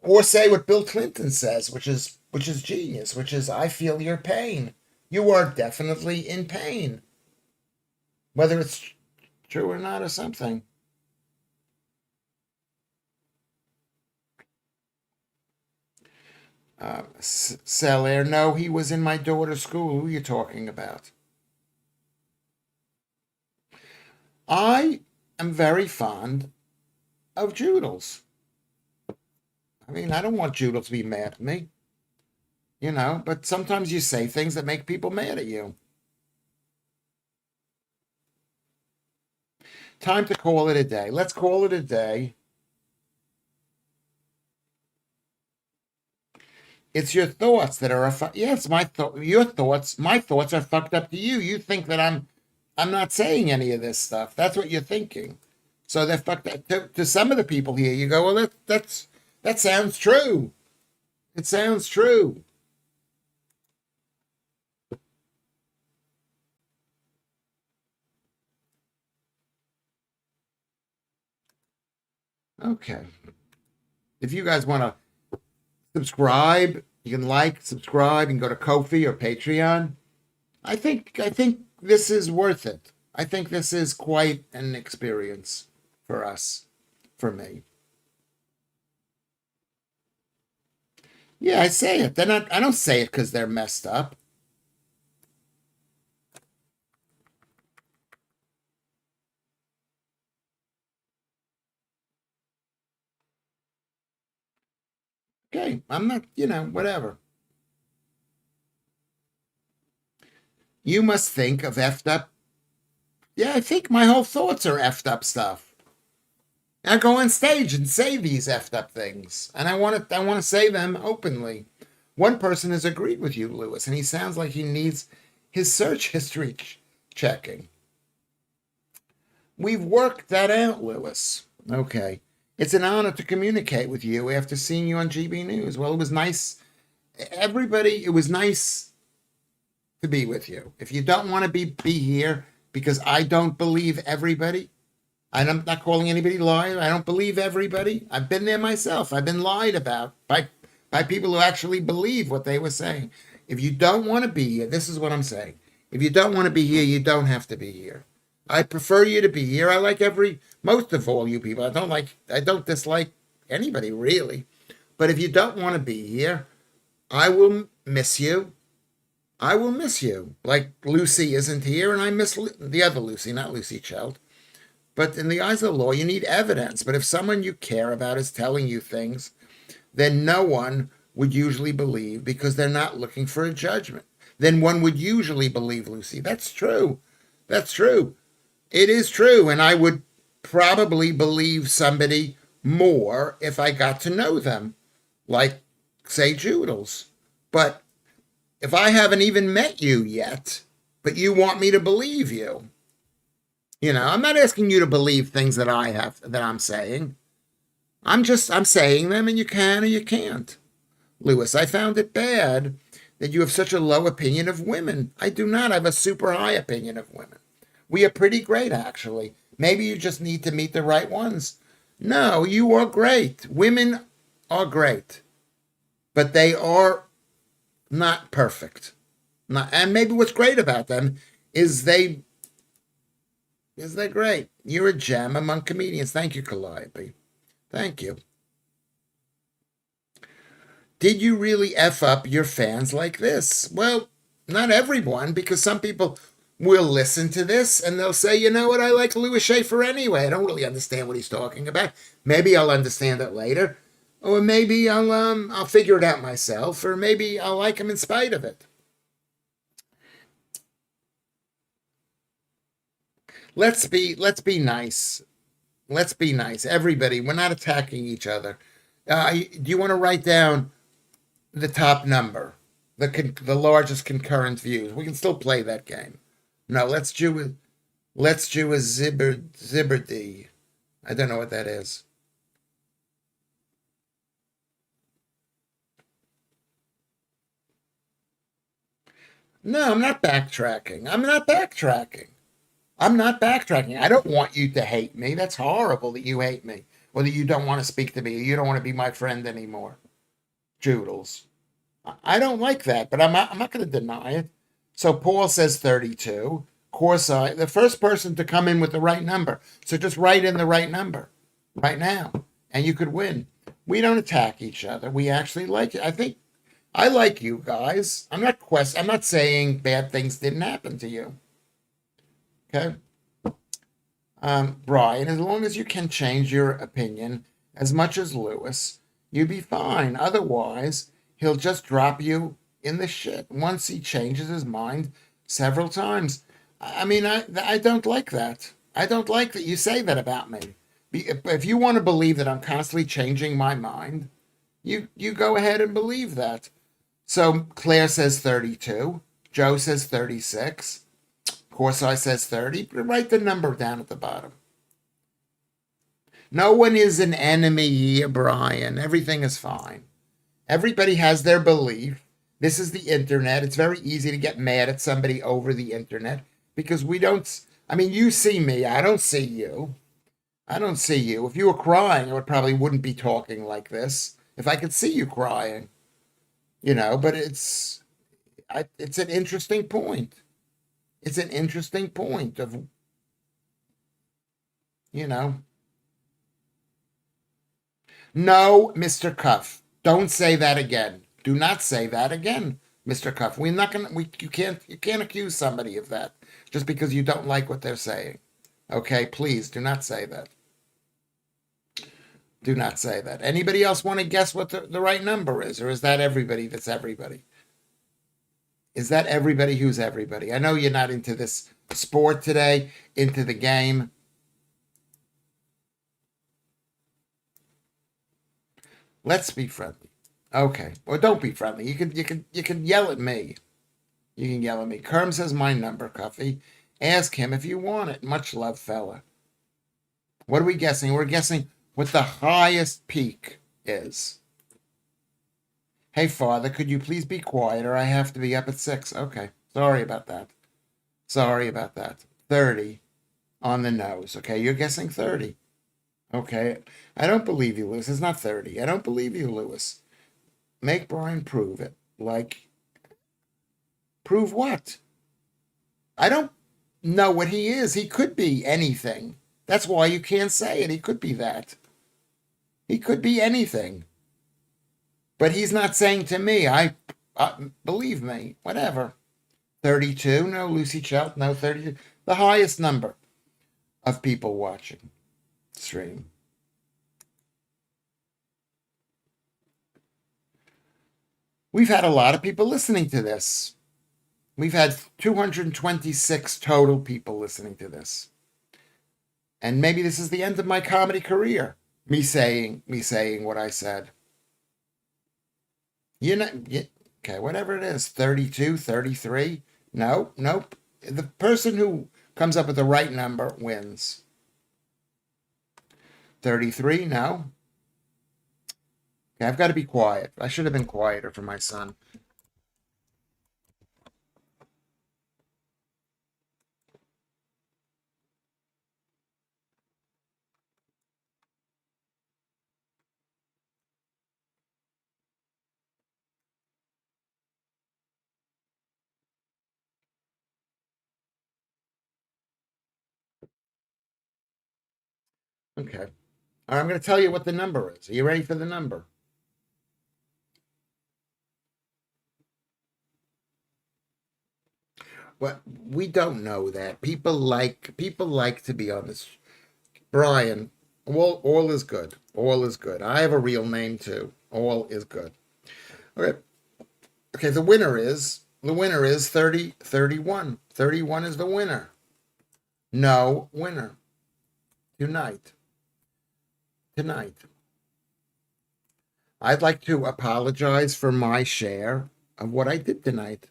Speaker 1: Or say what Bill Clinton says, which is genius, which is, "I feel your pain. You are definitely in pain, whether it's true or not, or something." Selaire, no, he was in my daughter's school. Who are you talking about? I am very fond of Joodles. I mean, I don't want Joodles to be mad at me, but sometimes you say things that make people mad at you. Time to call it a day. Let's call it a day. It's your thoughts that are yes, my thought your thoughts, my thoughts are fucked up to you. You think that I'm not saying any of this stuff. That's what you're thinking. So they're fucked up. To some of the people here, you go, "Well, that sounds true. It sounds true." Okay. If you guys want to subscribe, you can like, subscribe, and go to Ko-fi or Patreon. I think this is worth it. I think this is quite an experience for us, for me. Yeah, I say it. I don't say it because they're messed up. Okay, I'm not, whatever. You must think of effed up. Yeah, I think my whole thoughts are effed up stuff. I go on stage and say these effed up things, and I want to say them openly. One person has agreed with you, Lewis, and he sounds like he needs his search history checking. We've worked that out, Lewis. Okay. It's an honor to communicate with you after seeing you on GB News. Well, it was nice. Everybody, it was nice to be with you. If you don't want to be here because I don't believe everybody, and I'm not calling anybody liar. I don't believe everybody. I've been there myself. I've been lied about by people who actually believe what they were saying. If you don't want to be here, this is what I'm saying. If you don't want to be here, you don't have to be here. I prefer you to be here. I like most of all you people. I don't dislike anybody really. But if you don't want to be here, I will miss you. I will miss you. Like Lucy isn't here, and I miss the other Lucy, not Lucy Child. But in the eyes of the law, you need evidence. But if someone you care about is telling you things, then no one would usually believe because they're not looking for a judgment. Then one would usually believe Lucy. That's true. That's true. It is true. And I would probably believe somebody more if I got to know them, like, say, Joodles. But if I haven't even met you yet, but you want me to believe you, I'm not asking you to believe things that I'm saying. I'm saying them, and you can or you can't. Lewis, I found it bad that you have such a low opinion of women. I do not. I have a super high opinion of women. We are pretty great, actually. Maybe you just need to meet the right ones. No, you are great. Women are great, but they are not perfect. And maybe what's great about them is they're great. You're a gem among comedians. Thank you, Calliope. Thank you. Did you really F up your fans like this? Well, not everyone, because some people will listen to this and they'll say, "You know what, I like Lewis Schaffer anyway. I don't really understand what he's talking about. Maybe I'll understand it later. Or maybe I'll figure it out myself, or maybe I'll like him in spite of it." Let's be nice. Let's be nice. Everybody, we're not attacking each other. Do you want to write down the top number, the largest concurrent views? We can still play that game. No, let's do a Zibberdy. I don't know what that is. No, I'm not backtracking. I'm not backtracking. I'm not backtracking. I don't want you to hate me. That's horrible that you hate me, or that you don't want to speak to me, or you don't want to be my friend anymore. Joodles. I don't like that, but I'm not going to deny it. So Paul says 32. Of course, the first person to come in with the right number. So just write in the right number right now, and you could win. We don't attack each other. We actually like it. I think I like you guys. I'm not saying bad things didn't happen to you. Okay. Brian, as long as you can change your opinion as much as Lewis, you'd be fine. Otherwise, he'll just drop you in the shit once he changes his mind several times. I mean, I don't like that. I don't like that you say that about me. If you want to believe that I'm constantly changing my mind, you go ahead and believe that. So Claire says 32. Joe says 36. Corsi says 30, but write the number down at the bottom. No one is an enemy here, Brian. Everything is fine. Everybody has their belief. This is the internet. It's very easy to get mad at somebody over the internet because we don't. I mean, you see me. I don't see you. I don't see you. If you were crying, I would probably wouldn't be talking like this. If I could see you crying, but it's an interesting point. It's an interesting point of, you know, no, Mr. Cuff, don't say that again. Do not say that again, Mr. Cuff. We're not gonna. You can't accuse somebody of that just because you don't like what they're saying. Okay, please do not say that. Do not say that. Anybody else want to guess what the right number is, or is that everybody that's everybody? Is that everybody who's everybody? I know you're not into this sport today, into the game. Let's be friendly. Okay. Or don't be friendly. You can yell at me. You can yell at me. Kerm says my number, Cuffy. Ask him if you want it. Much love, fella. What are we guessing? We're guessing what the highest peak is. Hey, Father, could you please be quiet or I have to be up at 6? Okay. Sorry about that. Sorry about that. 30 on the nose. Okay. You're guessing 30. Okay. I don't believe you, Lewis. It's not 30. I don't believe you, Lewis. Make Brian prove it. Like, prove what? I don't know what he is. He could be anything. That's why you can't say it. He could be that. He could be anything. But he's not saying to me, believe me, whatever. 32, no, Lucy Chelt, no, 32. The highest number of people watching stream. We've had a lot of people listening to this. We've had 226 total people listening to this. And maybe this is the end of my comedy career. Me saying what I said. Okay, whatever it is, 32, 33. No, nope. The person who comes up with the right number wins. 33, no. Okay, I've got to be quiet. I should have been quieter for my son. Okay. All right, I'm going to tell you what the number is. Are you ready for the number? Well, we don't know that. People like to be on this. Brian, all is good. All is good. I have a real name too. All is good. Okay. Okay, the winner is 30, 31. 31 is the winner. No winner. Tonight. Tonight. I'd like to apologize for my share of what I did tonight.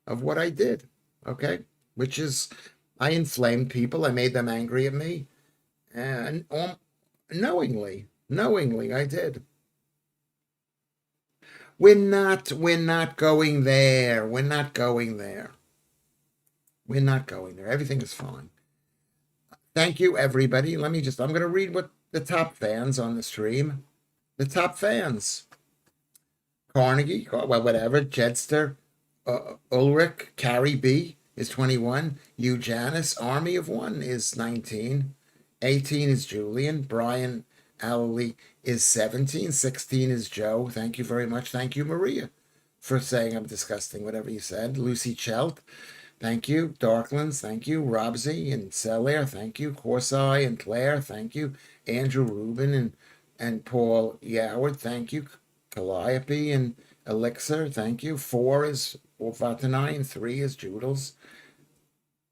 Speaker 1: Of what I did. Okay, which is I inflamed people. I made them angry at me, and knowingly, I did. We're not going there. We're not going there. We're not going there. Everything is fine. Thank you, everybody. I'm going to read what the top fans on the stream. The top fans. Carnegie, well, whatever. Jedster, Ulrich, Carrie B is 21. Hugh Janice, Army of One is 19. 18 is Julian. Brian Alley is 17. 16 is Joe. Thank you very much. Thank you, Maria, for saying I'm disgusting, whatever you said. Lucy Chelt, thank you. Darklands, thank you. Robsy and Cellaire, thank you. Corsai and Claire, thank you. Andrew Rubin and Paul Yoward, thank you. Calliope and Elixir, thank you. 4 is Vatanai and 3 is Joodles.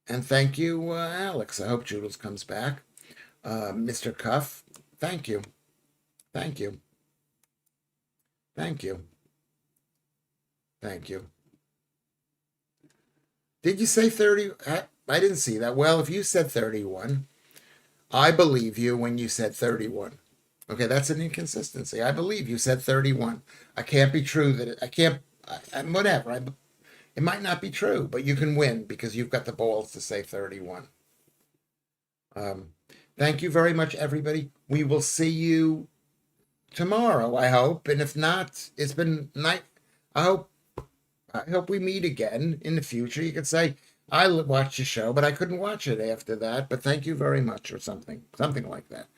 Speaker 1: And thank you, Alex. I hope Joodles comes back. Mr. Cuff, thank you. Thank you. Thank you. Thank you. Did you say 30? I didn't see that. Well, if you said 31, I believe you when you said 31. Okay, that's an inconsistency. I believe you said 31. I can't be true that I can't, whatever. It might not be true, but you can win because you've got the balls to say 31. Thank you very much, everybody. We will see you tomorrow, I hope. And if not, it's been night. I hope we meet again in the future. You could say, I watched your show, but I couldn't watch it after that. But thank you very much, or something like that.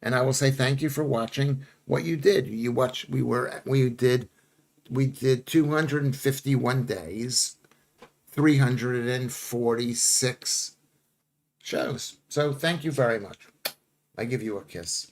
Speaker 1: And I will say thank you for watching what you did. You watched. We did 251 days, 346 shows. So thank you very much. I give you a kiss.